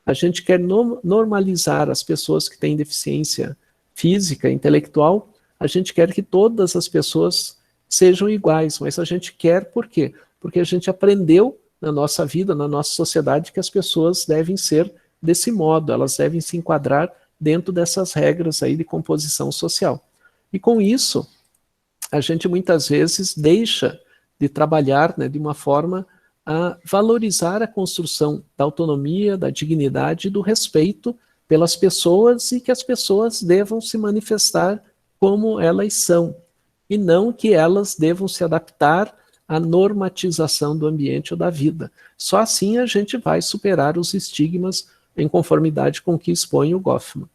a gente quer normalizar as pessoas que têm deficiência física, intelectual, a gente quer que todas as pessoas sejam iguais, mas a gente quer por quê? Porque a gente aprendeu na nossa vida, na nossa sociedade, que as pessoas devem ser desse modo, elas devem se enquadrar dentro dessas regras aí de composição social. E com isso, a gente muitas vezes deixa de trabalhar, né, de uma forma a valorizar a construção da autonomia, da dignidade e do respeito pelas pessoas e que as pessoas devam se manifestar como elas são, e não que elas devam se adaptar à normatização do ambiente ou da vida. Só assim a gente vai superar os estigmas em conformidade com o que expõe o Goffman.